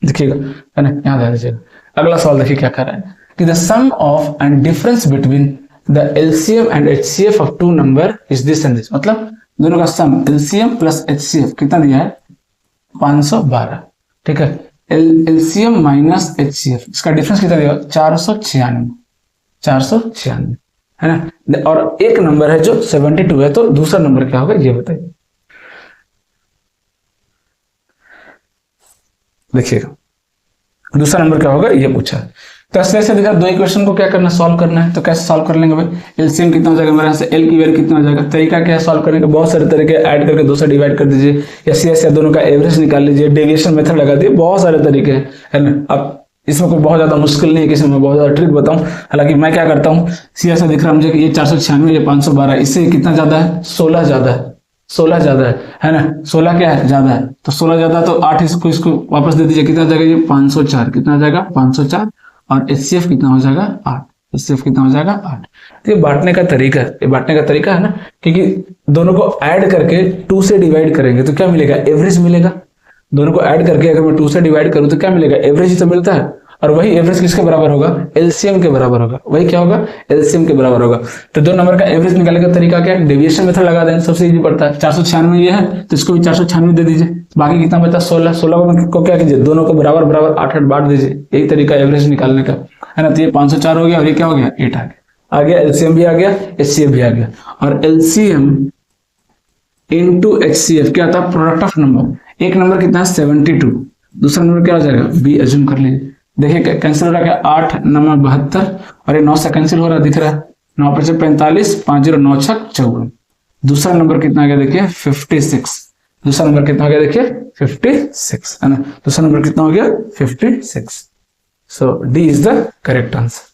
देखिएगा है ना, यहाँ ध्यान दीजिएगा। अगला सवाल देखिए क्या कर रहा है कि the sum of and difference between the LCM and HCF of 2 number is this and this, मतलब दोनों का सम एलसीएम प्लस एचसीएफ कितना दिया है, 512, ठीक है। एलसीएम माइनस एचसीएफ, इसका डिफरेंस कितना दिया, 496, 496 है ना। और एक नंबर है जो 72 है, तो दूसरा नंबर क्या होगा ये बताइए। देखिएगा दूसरा नंबर क्या होगा ये पूछा है, तो ऐसे देखा 2 इक्वेशन को क्या करना, सॉल्व करना है। तो कैसे सॉल्व कर लेंगे भाई, एलसीएम कितना हो जाएगा मेरे यहाँ से, एल की वैल्यू कितना हो जाएगा, तरीका क्या है सॉल्व करने का, बहुत सारे तरीके, ऐड करके 2 से डिवाइड कर दीजिए, या सीएस या दोनों का एवरेज निकाल लीजिए, डेविएशन मेथड लगा दिए, बहुत सारे तरीके हैं है ना। अब इसमें कोई बहुत ज्यादा मुश्किल नहीं है, किसी में बहुत ज्यादा ट्रिक बताऊं, हालांकि मैं क्या करता हूँ, सीएस दिख रहा है मुझे कि ये 496, ये 512, इससे कितना ज्यादा है, 16 ज्यादा है, 16 ज्यादा है ना, 16 क्या है, ज्यादा है, तो 16 ज्यादा, तो 8 इसको वापस दे दीजिए, कितना जाएगा ये 504, कितना जाएगा 504, और एचसीएफ कितना हो जाएगा 8, एचसीएफ कितना हो जाएगा 8। तो ये बांटने का तरीका है, ये बांटने का तरीका है ना, क्योंकि दोनों को ऐड करके 2 से डिवाइड करेंगे तो क्या मिलेगा, एवरेज मिलेगा। दोनों को ऐड करके अगर मैं 2 से डिवाइड करूं तो क्या मिलेगा, एवरेज ही तो मिलता है, और वही एवरेज किसके बराबर होगा, एलसीएम के बराबर होगा, वही क्या होगा, एलसीएम के बराबर होगा। तो 2 नंबर का एवरेज निकालने का तरीका क्या है, डेविएशन मेथड लगा देंगे, सबसे इजी पड़ता है। 496 ये है तो इसको भी 496 दे दीजिए, बाकी कितना बचा 16, 16 को क्या कीजिए, दोनों को बराबर बराबर 8 बांट दीजिए, यही तरीका एवरेज निकालने का है ना। तो ये 504 हो गया, और ये क्या हो गया 8 आ गया, एलसीएम भी आ गया, एचसीएफ भी आ गया। और एलसीएम इंटू एचसीएफ क्या था, प्रोडक्ट ऑफ नंबर, एक नंबर कितना है 72, दूसरा नंबर क्या हो जाएगा बी, अज्यूम कर लीजिए। देखिए कैंसिल हो रहा है, 8 9 72, और ये 9 से कैंसिल हो रहा है, दिख रहा है 9 5 45, 5 0 9 6 54। दूसरा नंबर कितना आ गया देखिए 56, दूसरा नंबर कितना हो गया देखिए 56 है ना, दूसरा नंबर कितना हो गया 56। So D is the correct answer.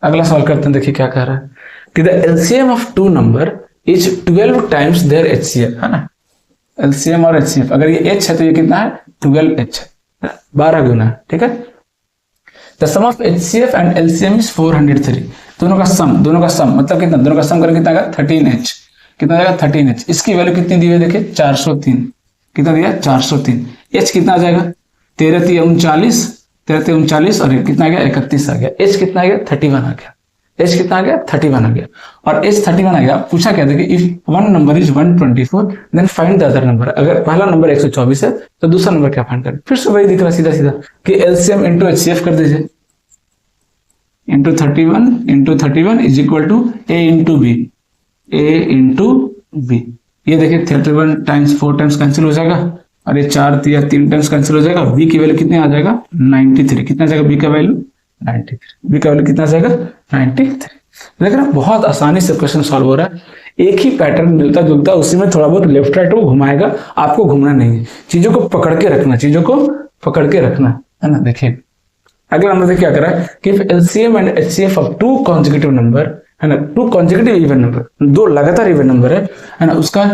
अगला सवाल करते हैं, देखिए क्या कह रहा है कि the LCM of 2 number is 12 times their HCF है ना। एलसीएम और एचसीएफ, अगर ये एच है तो ये कितना है 12h है, 12 गुना है, ठीक है। The sum of HCF and LCM is 403, दोनों का सम मतलब कितना, दोनों का सम करेंगे कितना आएगा 13h, कितना आएगा 13h। इसकी वैल्यू कितनी दी है देखिए 403, कितना दिया 403। h कितना आ जाएगा 13 3 39, 13 3 39, और कितना आ गया 31 आ गया। h कितना आ गया 31 आ गया, h कितना आ गया 31 आ गया, और h 31 आ गया। पूछा क्या देखिए, if one number is 124 then find the other number. अगर पहला नंबर 124 है तो दूसरा नंबर क्या फाइंड करें, फिर से वही दिख रहा सीधा सीधा कि एलसीएम इंटू एचसीएफ कर दीजिए, into 31 is equal to a into B, A into b ये देखिए 31 टाइम्स 4 टाइम्स कैंसिल हो जाएगा, और ये 4 या 3 टाइम्स कैंसिल हो जाएगा। बी की वैल्यू कितने आ जाएगा 93। कितना आ जाएगा बी का वैल्यू 93। बी का वैल्यू कितना आ जाएगा 93। देख रहे हैं बहुत आसानी से क्वेश्चन सॉल्व हो रहा है। एक ही पैटर्न मिलता जुलता, उसी में थोड़ा बहुत लेफ्ट राइट वो घुमाएगा, आपको घूमना नहीं है, चीजों को पकड़ के रखना, चीजों को पकड़ के रखना है ना। देखिए अगला नंबर देखिए क्या कर रहा है कि LCM and HCF of two consecutive number है ना, टू कॉन्जिक्यूटिव इवन नंबर, दो लगातार इवन नंबर है ना, उसका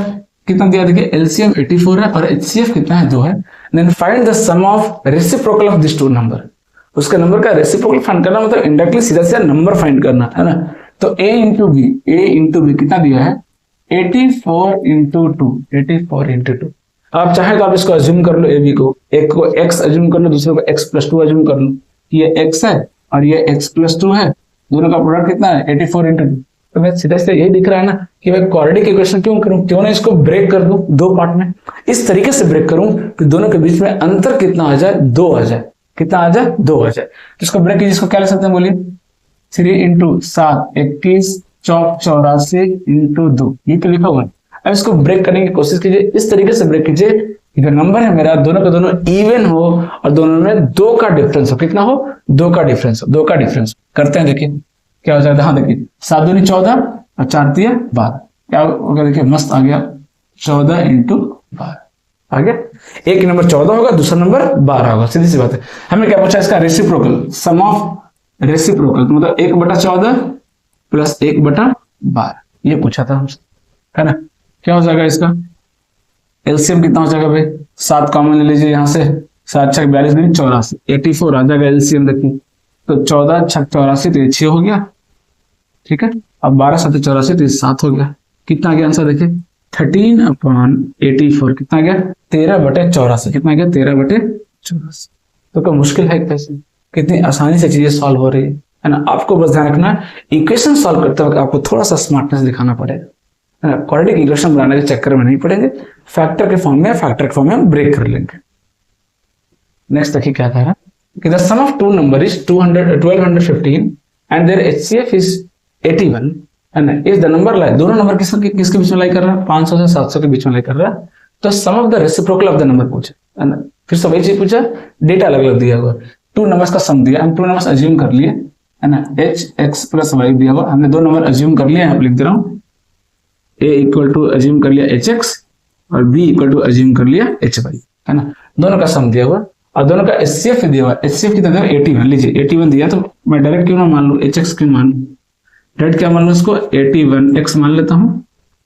कितना दिया देखिए एलसीएम 84 है और एचसीएफ कितना है 2 है। Then find the sum of reciprocal of this two number. उसका नंबर का रेसिप्रोकल फाइंड करना मतलब इनडायरेक्टली सीधा सीधा नंबर फाइंड करना है ना। तो a इंटू बी कितना दिया है 84 इंटू 2, 84 इंटू 2। आप चाहे तो आप इसको अज्यूम कर लो, ए बी को, एक को x अज्यूम कर लो, दूसरे को x प्लस 2 अज्यूम कर लो। ये x है और ये x प्लस 2 है, दोनों का प्रोडक्ट कितना है 84 इंटू 2। तो मैं सीधा सीधा यही दिख रहा है ना कि मैं क्वाड्रेटिक इक्वेशन क्यों करूं, क्यों ना इसको ब्रेक कर दूं दो पार्ट में, इस तरीके से ब्रेक करूं कि दोनों के बीच में अंतर कितना आ जाए 2 आ जाए। कितना आ जाए 2 आ जाए। तो इसको ब्रेक कीजिए, इसको क्या ले सकते हैं बोलिए 3 इंटू 7 21 चौक 84 इंटू 2, ये तो लिखा हुआ है। अब इसको ब्रेक करने की कोशिश कीजिए, इस तरीके से ब्रेक कीजिए कि जो नंबर है मेरा दोनों के दोनों इवन हो और दोनों में 2 का डिफरेंस हो। कितना हो 2 का डिफरेंस हो, 2 का डिफरेंस करते हैं। देखिए क्या हो जाएगा, हाँ देखिए 7 दूनी 14 और 4 तिया 12, क्या होगा देखिए मस्त आ गया 14 इंटू 12 आ गया। एक नंबर 14 होगा, दूसरा नंबर 12 होगा, सीधी सी बात है। हमें क्या पूछा इसका रेसिप्रोकल, सम ऑफ रेसिप्रोकल तो मतलब 1/14 प्लस 1/12 ये पूछा था हमसे, है ना। क्या हो जाएगा इसका एलसीएम कितना हो जाएगा भाई 7 कॉमन ले लीजिए यहाँ से, 7 6 42 नहीं 84 84 आ जाएगा एलसीएम। देखिए तो 14 6 84 तो ये 6 हो गया, ठीक है। अब 12 7 84 तो ये 7 हो गया। कितना आ गया आंसर देखिए 13/84 कितना आ गया 13/84। कितना आ गया 13/84। तो क्या मुश्किल है कैसे, कितनी आसानी से चीजें सॉल्व हो रही है ना। आपको बस ध्यान रखना इक्वेशन सॉल्व करते वक्त आपको थोड़ा सा स्मार्टनेस दिखाना पड़ेगा, है ना। क्वाड्रेटिक इक्वेशन बनाने के चक्कर में नहीं पड़ेंगे, फैक्टर के फॉर्म में, फैक्टर के फॉर्म में हम ब्रेक कर लेंगे। नेक्स्ट देखिए क्या था कि the sum of two number is 1215 and their HCF is 81 है ना, इज द नंबर लाई, दोनों नंबर किसके बीच में लाई कर रहा है 500 से 700 के बीच में लाई कर रहा है। तो sum of the reciprocal of the number पूछे, है ना। फिर सब वही चीज पूछा, डेटा अलग अलग दिया हुआ, 2 नंबर्स का सम दिया, हम 2 नंबर्स अज्यूम कर लिए, है ना। एच एक्स प्लस वाई दिया हुआ, हमने 2 नंबर अज्यूम कर लिए, यहाँ पे लिख दे रहा हूँ a इक्वल टू अज्यूम कर लिया एच एक्स और b इक्वल टू अज्यूम कर लिया एच वाई, है ना। दोनों का सम दिया हुआ और दोनों का एचसीएफ दिया हुआ। एचसीएफ कितना दिया 81, लीजिए 81 दिया तो मैं डायरेक्ट क्यों ना मान लूं एच एक्स क्यों मान लूं, डायरेक्ट क्या मान लूं इसको 81 एक्स मान लेता हूं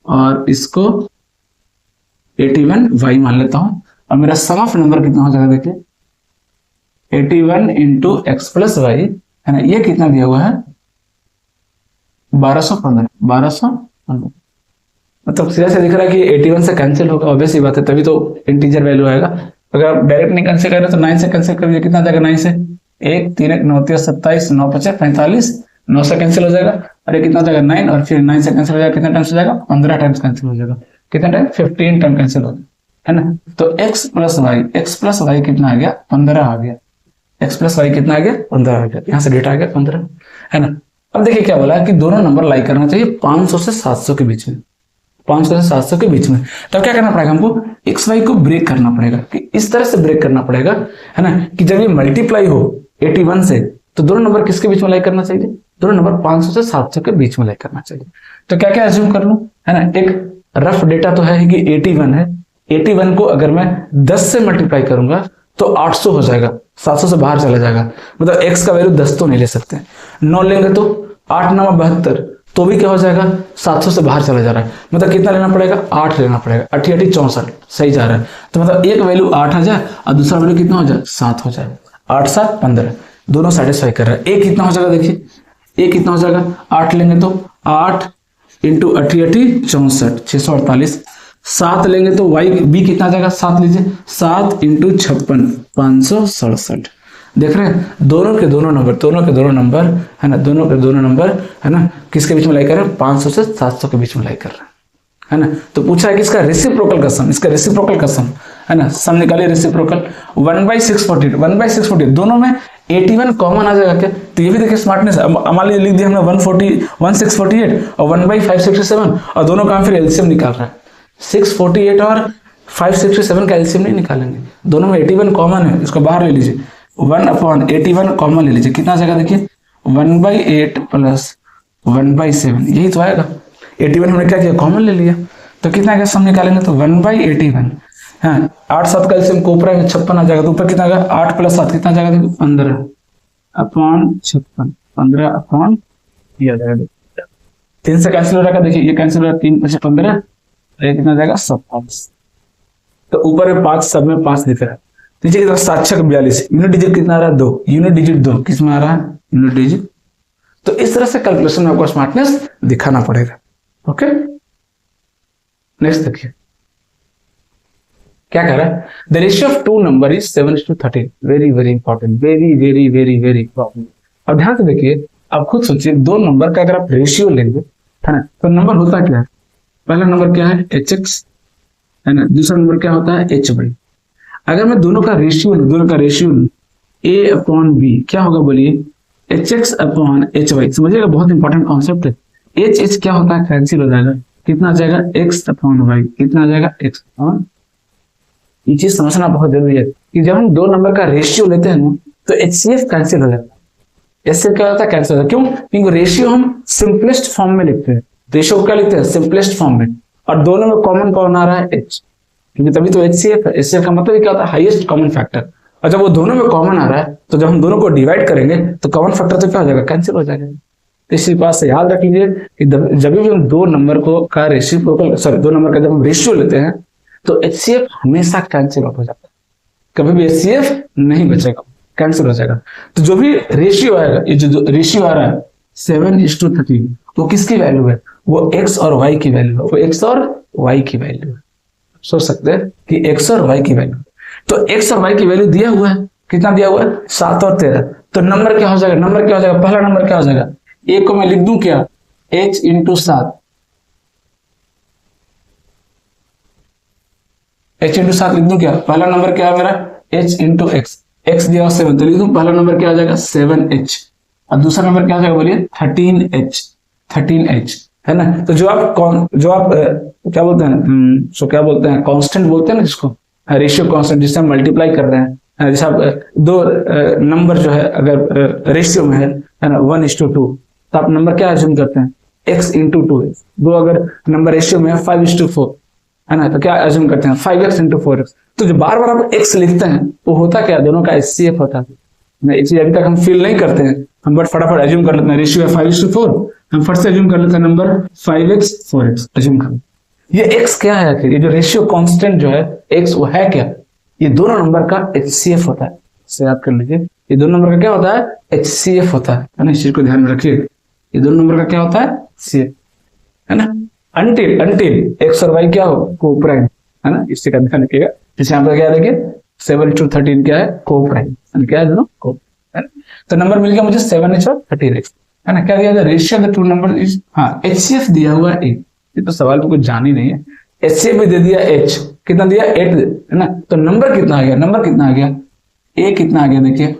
और इसको 81 वाई मान लेता हूं और मेरा सम ऑफ नंबर कितना हो जाएगा देखिए 81 इंटू एक्स प्लस वाई, है ना। ये कितना दिया हुआ है 1215 मतलब सीधा से दिख रहा है कि 81 से कैंसिल होगा, ऑब्वियस ही बात है, तभी तो इंटीजर वैल्यू आएगा। अगर आप डायरेक्ट नहीं कैंसिल कर रहे तो 9 से कैंसिल करिए, कितना जाएगा 9 से 1 3 1 9 3 27 9 5 45 9 से कैंसिल हो जाएगा और ये कितना जाएगा 9 और फिर 9 से कैंसिल हो जाएगा, कितना टाइम्स हो जाएगा 15 टाइम्स कैंसिल हो जाएगा। कितना टाइम 15 टाइम कैंसिल हो जाएगा, है ना। तो x प्लस वाई कितना आ गया 15 आ गया, x प्लस वाई कितना आ गया 15 आ गया, यहाँ से डेटा आ गया 15, है ना। अब देखिए क्या बोला कि दोनों नंबर लाई करना चाहिए 500 से 700 के बीच में, 500 से 700 के बीच में। तब क्या करना पड़ेगा हमको एक्स वाई को ब्रेक करना पड़ेगा, कि इस तरह से ब्रेक करना पड़ेगा, है ना, कि जब ये मल्टीप्लाई हो 81 से तो दोनों नंबर किसके बीच में लाई करना चाहिए, दोनों नंबर 500 से 700 के बीच में लाई करना चाहिए। तो क्या क्या अज्यूम कर लूं, है ना। एक रफ डेटा तो है कि 81 है, 81 को अगर मैं 10 से मल्टीप्लाई करूंगा तो 800 हो जाएगा, 700 से बाहर चला जाएगा, मतलब x का वैल्यू 10 तो नहीं ले सकते। 9 लेंगे तो 8 9 72 तो भी क्या हो जाएगा 700 से बाहर चला जा रहा है, मतलब कितना लेना पड़ेगा 8 लेना पड़ेगा, 8 8 64 सही जा रहा है। तो मतलब एक वैल्यू 8 आ जाए और दूसरा वैल्यू कितना हो जाए 7 हो जाए, 8 7 15 दोनों सेटिस्फाई कर रहा है। एक कितना हो जाएगा देखिए, एक कितना हो जाएगा 8 लेंगे तो 8 इंटू 8 8 64 648, 7 लेंगे तो वाई बी कितना आ जाएगा 7 लीजिए, 7 इंटू 56 567। देख रहे हैं दोनों के दोनों नंबर है ना, दोनों के दोनों नंबर है ना किसके बीच में लाई कर रहे हैं 500 से 700 के बीच में लाई कर रहे हैं, है ना। तो पूछा है कि इसका रेसिप्रोकल का सम, इसका रेसिप्रोकल का सम, है ना। सम निकालिए रेसिप्रोकल 1/648 दोनों में 81 कॉमन आ जाएगा क्या, तो ये भी देखिए स्मार्टनेस। मान लीजिए लिख दिया हमने 1648 और 1/567 और दोनों का हम फिर एलसीएम निकाल रहा है, 648 और 567 का एलसीएम नहीं निकालेंगे, दोनों में 81 कॉमन है, इसको बाहर ले लीजिए, 1/81 कॉमन ले लीजिए, कितना आ जाएगा देखिए 1/8 प्लस 1/7, यही तो आएगा। 81 हमने क्या किया कॉमन ले लिया, तो कितना आएगा सम निकालेंगे तो 1/81, हाँ 8/7 का एलसीएम कोपरा में 56 आ जाएगा, तो ऊपर कितना आएगा 8 + 7 कितना आ जाएगा देखो 15/56, 15 ये आ जाएगा 3 से कैंसिल हो रहा है, देखिए ये कैंसिल हो रहा है, 3 + 15 ये कितना जाएगा 27, तो ऊपर में 5 सब में 5 दिख रहा है, नीचे की तरफ 7 × 42, यूनिट डिजिट कितना आ रहा है 2, यूनिट डिजिट 2 किस में आ रहा है यूनिट डिजिट। तो इस तरह से कैलकुलेशन में आपको स्मार्टनेस दिखाना पड़ेगा। ओके नेक्स्ट देखिए क्या कह रहा है, the ratio of two number is 7:13, very very important, very very very very important. अब ध्यान से देखिए, आप खुद सोचिए दो नंबर का अगर आप रेशियो लेंगे है ना, तो नंबर होता क्या है, पहला नंबर क्या है hx है ना, दूसरा नंबर क्या होता है hy। अगर मैं दोनों का रेशियो लूं a/b क्या होगा बोलिए hx/hy, समझिएगा बहुत इंपॉर्टेंट कॉन्सेप्ट है। h क्या होता है कैंसिल हो जाएगा, कितना आ जाएगा x/y, कितना आ जाएगा x। ये चीज समझना बहुत जरूरी है कि जब हम दो नंबर का रेशियो लेते हैं ना तो HCF कैंसिल हो जाता है। HCF क्या होता है कैंसिल हो जाता है, क्यों, क्योंकि रेशियो हम सिंपलेस्ट फॉर्म में लिखते हैं, रेशियो को क्या लिखते हैं सिंपलेस्ट फॉर्म में, और दोनों में कॉमन कौन आ रहा है h, क्योंकि तभी तो HCF है। HCF का मतलब क्या होता है हाईएस्ट कॉमन फैक्टर, और जब वो दोनों में कॉमन आ रहा है तो जब हम दोनों को डिवाइड करेंगे तो कॉमन फैक्टर तो क्या हो जाएगा कैंसिल हो जाएगा। तो इसी बात से याद रख लीजिए कि जब भी हम दो नंबर को का रेशियो सॉरी दो नंबर का जब हम रेशियो लेते हैं तो HCF हमेशा कैंसिल आउट हो जाता है, कभी भी HCF नहीं बचेगा, कैंसिल हो जाएगा। तो जो भी रेशियो आएगा, ये जो रेशियो आ रहा है 7:13, वो किसकी वैल्यू है, वो x और y की वैल्यू है, वो x और y की वैल्यू है। सोच सकते हैं कि x और y की वैल्यू, तो x और y की वैल्यू दिया हुआ है, कितना दिया हुआ है 7 और 13, तो नंबर क्या हो जाएगा, नंबर क्या हो जाएगा, पहला नंबर क्या हो जाएगा, a को मैं लिख दूं क्या h × 7, h × 7 लिख दूं क्या, पहला नंबर क्या है मेरा h × x, x दिया 7 तो लिख दूं पहला नंबर क्या आ जाएगा 7h, और दूसरा नंबर क्या आ जाएगा बोलिए 13h है ना। तो जो आप क्या बोलते हैं क्या बोलते हैं कांस्टेंट बोलते हैं ना जिसको, रेशियो कांस्टेंट, जिससे हम मल्टीप्लाई कर रहे हैं, जैसे आप दो नंबर जो है अगर रेशियो में है ना 1:2, तो आप नंबर क्या अज्यूम करते हैं x × 2, दो अगर नंबर रेशियो में है 5:4 है ना, तो क्या अज्यूम करते हैं 5x × 4x। तो जो बार बार आप x लिखते हैं वो होता क्या, दोनों का HCF होता है। ये चीज अभी तक हम फील नहीं करते हैं, हम बट फटाफट अज्यूम कर लेते हैं, रेशियो है 5:4, हम फट से अज्यूम कर लेते हैं नंबर 5x 4x अज्यूम कर। ये x क्या है आखिर, ये जो रेशियो कांस्टेंट जो है x वो है क्या, ये दोनों नंबर का HCF होता है। इसे याद कर लीजिए, ये दोनों नंबर का क्या होता है HCF होता है ना, इस चीज को ध्यान में रखिए, ये दोनों नंबर का क्या होता है CF है ना, अंटिल x और y क्या हो कोप्राइम है ना, इससे का ध्यान रखिएगा। जैसे यहाँ पर क्या देखिए 7:13 क्या है कोप्राइम, क्या है दोनों को है ना। तो नंबर मिल गया मुझे 7h और 13x है ना। क्या दिया था ratio of the two number is, हाँ HCF दिया हुआ है 8, ये तो सवाल पे कुछ जान ही नहीं है। HCF भी दे दिया h, कितना दिया 8 है ना, तो नंबर कितना आ गया, नंबर कितना आ गया a कितना आ गया देखिए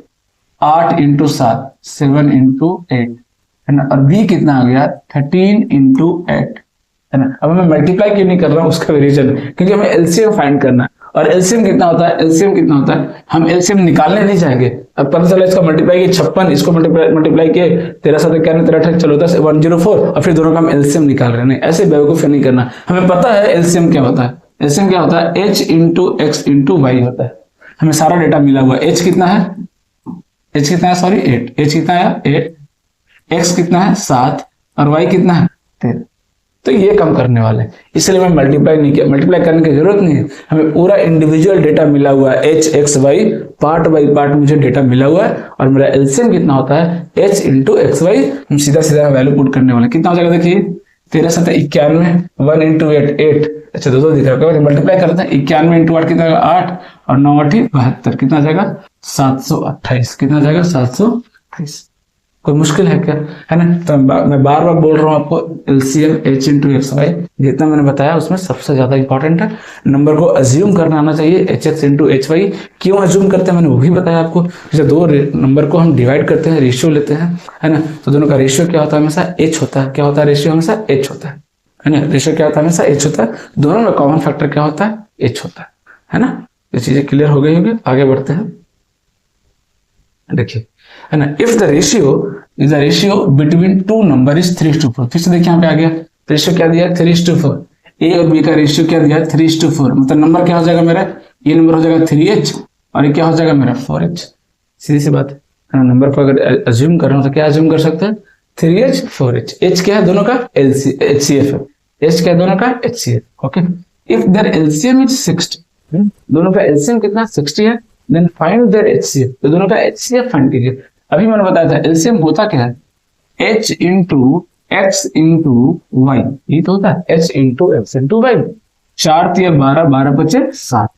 8 × 7 7 × 8 है ना, और b कितना आ गया 13 × 8 है ना। अब मैं मल्टीप्लाई क्यों नहीं कर रहा हूँ उसका रीजन, क्योंकि हमें एलसीएम फाइंड करना है, और एलसीएम कितना होता है, एलसीएम कितना होता है, हम एलसीएम निकालने नहीं जाएंगे। अब पता चला इसका मल्टीप्लाई किया 56, इसको मल्टीप्लाई किए 13 7 91 13 चलो 10 104, और फिर दोनों का हम एलसीएम निकाल रहे हैं, नहीं ऐसे बेवकूफी नहीं करना। हमें पता है एलसीएम क्या होता है, एलसीएम क्या होता है h × x × y होता है। हमें सारा डेटा मिला हुआ है, h कितना है, h कितना है सॉरी 8, h कितना है 8, x कितना है 7 और y कितना है 13। तो ये कम करने वाले हैं, इसलिए मैं मल्टीप्लाई नहीं किया, मल्टीप्लाई करने की जरूरत नहीं है, हमें पूरा इंडिविजुअल डेटा मिला हुआ है h x y, part by part मुझे डेटा मिला हुआ है, और मेरा एलसीएम कितना होता है h × x y। हम सीधा सीधा वैल्यू पुट करने वाले, कितना हो जाएगा देखिए 13 7 91 1 × 8 8, अच्छा दो दिख रहा है, मल्टीप्लाई करते हैं 91 × 8 कितना 8 और 9 8 72, कितना जाएगा 728, कितना जाएगा 728। कोई मुश्किल है क्या, है ना। तो मैं बार बार बोल रहा हूँ आपको एलसीएम h × x y, जितना मैंने बताया उसमें सबसे ज्यादा इंपॉर्टेंट है, नंबर को अज्यूम करना आना चाहिए hx × hy। क्यों अज्यूम करते हैं मैंने वो भी बताया आपको, जैसे दो नंबर को हम डिवाइड करते हैं रेशियो लेते हैं है ना, तो दोनों का रेशियो क्या होता है हमेशा h होता है, क्या होता है रेशियो हमेशा h होता है। है ना। रेशियो क्या होता है, हमेशा एच होता है। दोनों में कॉमन फैक्टर क्या होता है, एच होता है ना। ये चीजें क्लियर हो गई होंगी, आगे बढ़ते हैं। देखिए है ना, if the ratio is the ratio between two number is 3:4। फिर से देखिए यहाँ पे आ गया रेशियो क्या दिया है, 3:4। ए और बी का रेशियो क्या दिया है, 3:4। मतलब नंबर क्या हो जाएगा मेरा, ये नंबर हो जाएगा 3h और ये क्या हो जाएगा मेरा 4h। सीधी सी बात है। नंबर को अगर अज्यूम कर रहा हूँ तो क्या अज्यूम कर सकते हैं, 3h 4h। एच क्या है दोनों का, HCF है। एच क्या है दोनों का, HCF। Okay, if their LCM is 60, दोनों का एलसीएम कितना 60 है, देन फाइंड देयर HCF। तो दोनों का HCF फाइंड कीजिए। अभी मैंने बताया था एलसीएम होता क्या है, h into x into y, ये तो होता है h into x into y. 4 × 12, 12 × 5 = 7।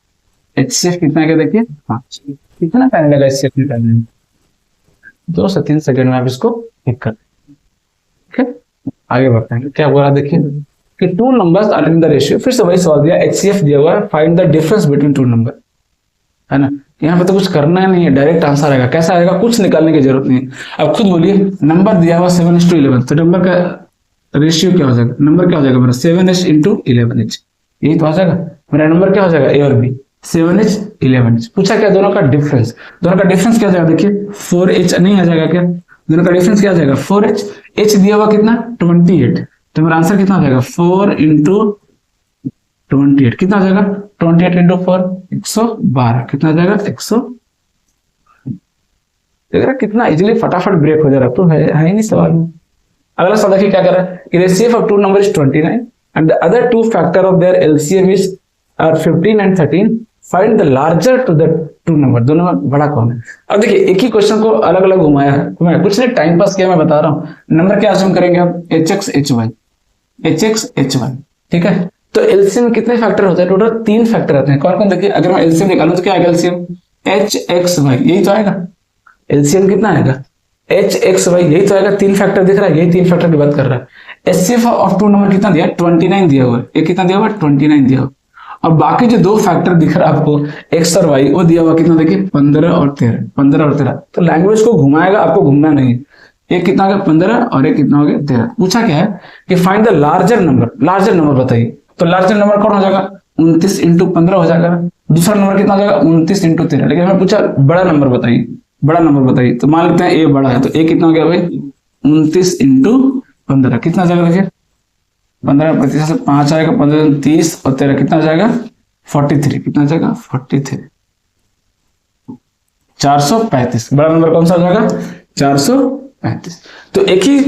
HCF कितना क्या देखिए 5। कितना टाइम लगा HCF निकालने में, 2 से 3 सेकंड में आप इसको ठीक कर। ठीक है, आगे बढ़ते हैं। क्या बोला देखिए कि two numbers are in the ratio. फिर से वही सवाल दिया, HCF दिया हुआ है, find the difference between two number, है ना। यहाँ पे तो कुछ करना नहीं है, डायरेक्ट आंसर आएगा। कैसा आएगा, कुछ निकालने की जरूरत नहीं है। अब खुद बोलिए, नंबर दिया हुआ 7:11, तो नंबर का रेशियो क्या हो जाएगा, नंबर क्या हो जाएगा मेरा 7h इंटू 11h। यही तो आ जाएगा मेरा नंबर, क्या हो जाएगा ए और बी, 7h 11h। पूछा क्या, दोनों का डिफरेंस। दोनों का डिफरेंस क्या हो जाएगा, देखिए 4h नहीं आ जाएगा क्या, दोनों का डिफरेंस क्या आ जाएगा 4h। h दिया हुआ कितना 28, तो मेरा आंसर कितना हो जाएगा 4 इंटू 28। कितना आ जाएगा 28 इंटू 4 112। कितना आ जाएगा 100। देख रहा कितना इजीली फटाफट ब्रेक हो जा रहा, तो है ही नहीं सवाल में। अगला सवाल देखिए क्या कर रहा है, ratio of two number is 29 and the other two factor of their LCM is 15 and 13। Find the larger to the two number. दोनों में बड़ा कौन है। अब देखिए एक ही क्वेश्चन को अलग अलग घुमाया है, कुछ नहीं टाइम पास किया, मैं बता रहा हूँ। नंबर क्या अज्यूम करेंगे हम, hx hy। ठीक है, तो एलसीएम में कितने फैक्टर होते हैं, टोटल 3 फैक्टर आते हैं। कौन कौन, देखिए अगर मैं एलसीएम निकालूं तो क्या आएगा, एलसीएम hxy, यही तो आएगा। एलसीएम कितना आएगा hxy, यही तो आएगा। 3 फैक्टर दिख रहा है, यही 3 फैक्टर की बात कर रहा है। HCF ऑफ टू नंबर कितना दिया, 29 दिया हुआ है। एक कितना दिया हुआ, 29 दिया हुआ। और बाकी जो 2 फैक्टर दिख रहा है आपको x और y, वो दिया हुआ कितना देखिए 15 और 13, 15 और 13। तो लैंग्वेज को घुमाएगा, आपको घूमना नहीं है। एक कितना हो गया 15 और एक कितना हो गया 13। पूछा क्या है कि find the larger number. Larger number बताइए, तो लार्जर नंबर कौन हो जाएगा 29 इंटू 15 हो जाएगा। दूसरा नंबर कितना हो जाएगा 29 इंटू 13। लेकिन हमें पूछा बड़ा नंबर बताइए, बड़ा नंबर बताइए, तो मान लेते हैं ए बड़ा है, तो ए कितना हो गया भाई 29 इंटू 15। कितना जाएगा देखिए 15 प्रतिशत से 5 आएगा, 15 30 और 13 कितना जाएगा 43। कितना जाएगा 43, 435। बड़ा नंबर कौन सा हो जाएगा 435। तो एक ही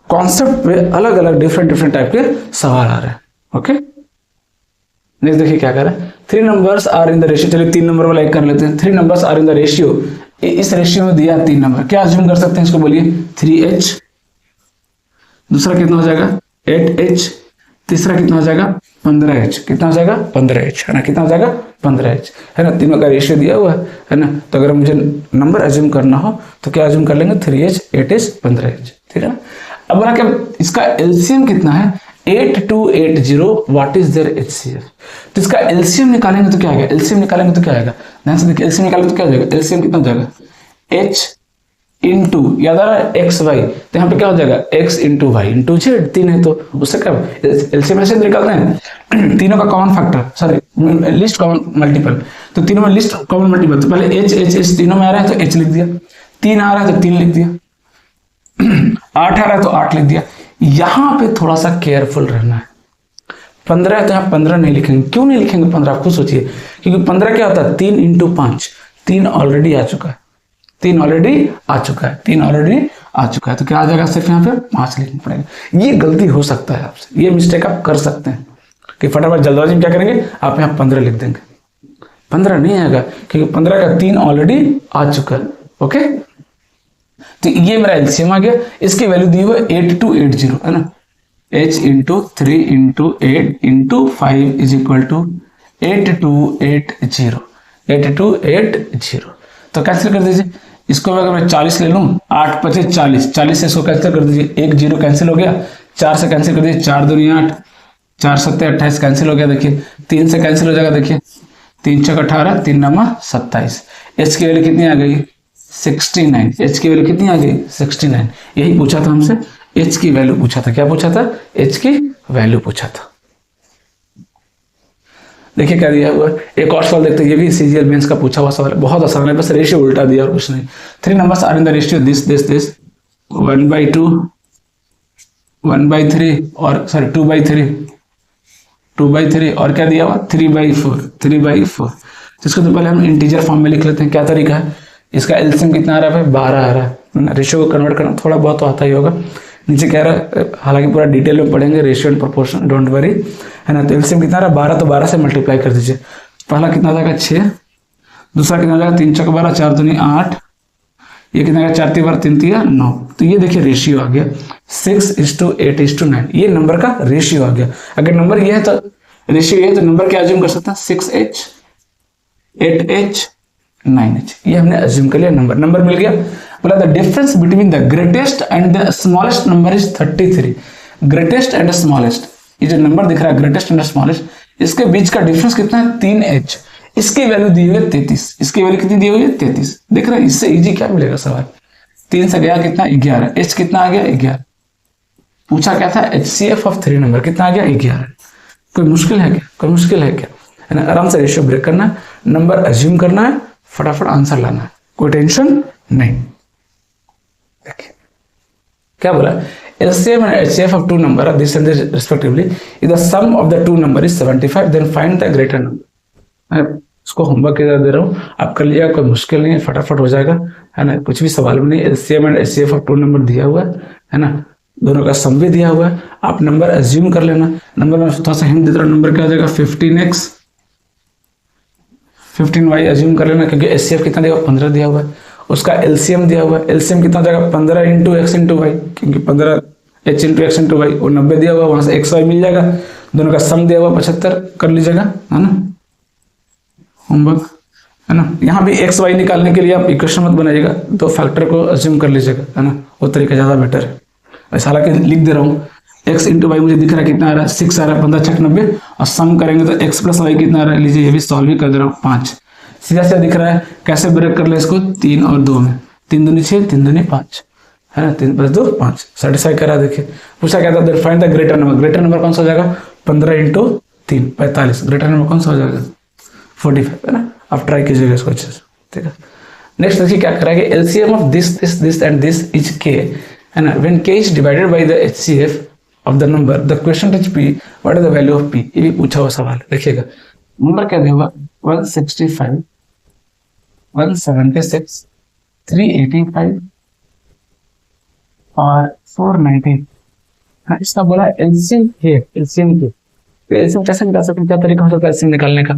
कॉन्सेप्ट पे अलग अलग डिफरेंट टाइप के सवाल आ रहे हैं। ओके, नेक्स्ट देखिए क्या कर रहा है, 3 numbers are in the ratio. चलिए 3 नंबर वाला एक कर लेते हैं। 3 numbers are in the ratio, इस रेशियो में दिया 3 नंबर, क्या अज्यूम कर सकते हैं इसको, बोलिए 3h। दूसरा कितना हो जाएगा 8h। तीसरा कितना हो जाएगा 15h। कितना हो जाएगा 15h, है ना। कितना हो जाएगा 15h, है ना। तीनों का रेशियो दिया हुआ है ना। तो अगर मुझे नंबर अज्यूम करना हो तो क्या अज्यूम कर लेंगे 3h 8h 15h, ठीक है ना। अब बोला क्या इसका एलसीएम कितना है 8280, व्हाट इज देयर HCF। तो इसका एलसीएम निकालेंगे तो क्या आएगा, एलसीएम निकालेंगे तो क्या आएगा, ध्यान से देखिए। एलसीएम निकालेंगे तो क्या हो जाएगा, एलसीएम कितना हो जाएगा h इंटू, याद आ रहा है एक्स वाई, तो यहाँ पे क्या हो जाएगा x into y into z. 3 है तो उससे क्या एलसीएम ऐसे निकालते हैं तीनों का common factor, sorry list common multiple. तो तीनों में लिस्ट कॉमन मल्टीपल, तो पहले h तीनों में आ रहा है तो h लिख दिया, 3 आ रहा है तो 3 लिख दिया, 8 आ रहा है तो 8 लिख दिया। यहां पे थोड़ा सा केयरफुल रहना है। 15 है तो यहाँ 15 नहीं लिखेंगे। क्यों नहीं लिखेंगे 15, आप खुद सोचिए। क्योंकि 15 क्या होता है 3 इंटू 5, 3 ऑलरेडी आ चुका है, 3 ऑलरेडी आ चुका है, 3 ऑलरेडी आ चुका है। तो क्या आ जाएगा सिर्फ यहाँ पे 5 लिखना पड़ेगा। ये गलती हो सकता है आपसे, ये मिस्टेक आप कर सकते हैं कि फटाफट जल्दबाजी में क्या करेंगे आप यहाँ 15 लिख देंगे। 15 नहीं आएगा क्योंकि 15 का 3 ऑलरेडी आ चुका है। ओके, तो ये मेरा एलसीएम आ गया। इसकी वैल्यू दी हुई 8280, है ना। h into 3 into 8 into 5 is equal to 8280, 8280। तो कैंसिल कर दीजिए इसको। अगर मैं 40 ले लूं, 8 × 5 = 40, 40 से इसको कैंसिल कर दीजिए, 1 0 कैंसिल हो गया, 4 से कैंसिल कर दीजिए, 4 दूनी 8, 4 7 28 कैंसिल हो गया। देखिए 3 से कैंसिल हो जाएगा, देखिए 3 6 18, 3 9 27। h की वैल्यू कितनी आ गई 69। h की वैल्यू कितनी आ गई 69। यही पूछा था हमसे, h की वैल्यू पूछा था। क्या पूछा था, h की वैल्यू पूछा था। देखिए क्या दिया हुआ है, एक और सवाल देखते हैं, ये भी सीजीएल मेंस का पूछा हुआ सवाल है, बहुत आसान है, बस रेशियो उल्टा दिया और कुछ नहीं। 3 numbers are in the ratio this 1/2, 1/3 और सॉरी 2/3 और क्या दिया हुआ 3/4। जिसको तो पहले हम इंटीजर फॉर्म में लिख लेते हैं। क्या तरीका है, इसका एलसीएम कितना आ रहा है भाई 12 आ रहा है। रेशियो को कन्वर्ट करना थोड़ा बहुत तो आता ही होगा। नीचे कह रहा है, हालांकि पूरा डिटेल में पढ़ेंगे ratio and proportion, don't worry, है ना। तो एलसीएम कितना आ रहा है 12, तो 12 से मल्टीप्लाई कर दीजिए। पहला कितना आ जाएगा 6, दूसरा कितना आ जाएगा 3 चौक 12, 4 दूनी 8, ये कितना आएगा 4 3 3 3 9। तो ये देखिए रेशियो आ गया 6:8:9, ये नंबर का रेशियो आ गया। अगर नंबर ये है तो रेशियो ये है तो नंबर क्या अज्यूम कर सकते हैं 6H 8H 9H, ये हमने अज्यूम कर लिया। नंबर मिल गया। बोला the difference between the greatest and the smallest number is 33। Greatest and smallest, ये जो नंबर दिख रहा है ग्रेटेस्ट एंड स्मॉलेस्ट, इसके बीच का डिफरेंस कितना है 3H। इसकी वैल्यू दी हुई है 33, इसकी वैल्यू कितनी दी हुई है 33। देख रहे हैं, इससे इजी क्या मिलेगा सवाल। 3 से गया कितना 11, H कितना आ गया 11। पूछा क्या था HCF ऑफ 3 नंबर, कितना आ गया 11। कोई मुश्किल है क्या, कोई मुश्किल है क्या, है ना। आराम से रेशियो ब्रेक करना है, नंबर अज्यूम करना है, फटाफट आंसर लाना है, कोई टेंशन नहीं। देखिए क्या बोला, LCM and HCF of 2 number of this and this respectively if the sum of the 2 number is 75 then find the greater number। मैं इसको होमवर्क के दे रहा हूँ, आप कर लिया, कोई मुश्किल नहीं है, फटाफट हो जाएगा, है ना। कुछ भी सवाल में नहीं, LCM and HCF of 2 number दिया हुआ है ना, दोनों का सम भी दिया हुआ है, आप नंबर अज्यूम कर लेना। नंबर में थोड़ा सा हिंट देता हूँ, नंबर क्या हो जाएगा 15x 15y अज्यूम कर लेना, क्योंकि HCF कितना दिया हुआ 15 दिया हुआ है, उसका LCM दिया हुआ है। LCM कितना हो जाएगा 15 × x × y, क्योंकि 15 H × x × y, वो 90 दिया हुआ, वहां से xy मिल जाएगा। दोनों का सम दिया हुआ 75, कर लीजिएगा, है ना, होमवर्क, है ना। यहाँ भी xy निकालने के लिए आप इक्वेशन मत बनाइएगा, 2 फैक्टर को अज्यूम कर लीजिएगा, है ना, वो तरीका ज्यादा बेटर है। वैसे हालांकि लिख दे रहा हूँ, x × y मुझे दिख रहा है कितना आ रहा है 6 आ रहा है, 15 6 90, और सम करेंगे तो x + y कितना आ रहा है, लीजिए ये भी सॉल्व ही कर दे रहा हूँ 5। सीधा सीधा दिख रहा है, कैसे ब्रेक कर ले इसको 3 और 2 में, 3 दूनी 6 3 दूनी 5, है ना, 3 + 2 5, सेटिस्फाई करा। देखिए पूछा क्या था, find the greater number. Greater number कौन सा हो जाएगा 15 × 3 45। ग्रेटर नंबर कौन सा हो जाएगा 45, है ना। आप ट्राई कीजिएगा इसको अच्छे से, ठीक है। नेक्स्ट देखिए क्या करेंगे, LCM of this and this is k, है ना। When k is divided by the HCF of the number the question is p, what is the value of p। ये भी पूछा हुआ सवाल है। देखिएगा नंबर क्या दिया हुआ 165 176 385 और 490, हाँ, इसका बोला एलसीएम है। एलसीएम की एलसीएम कैसे निकाल सकते हैं, क्या तरीका हो सकता है एलसीएम निकालने का।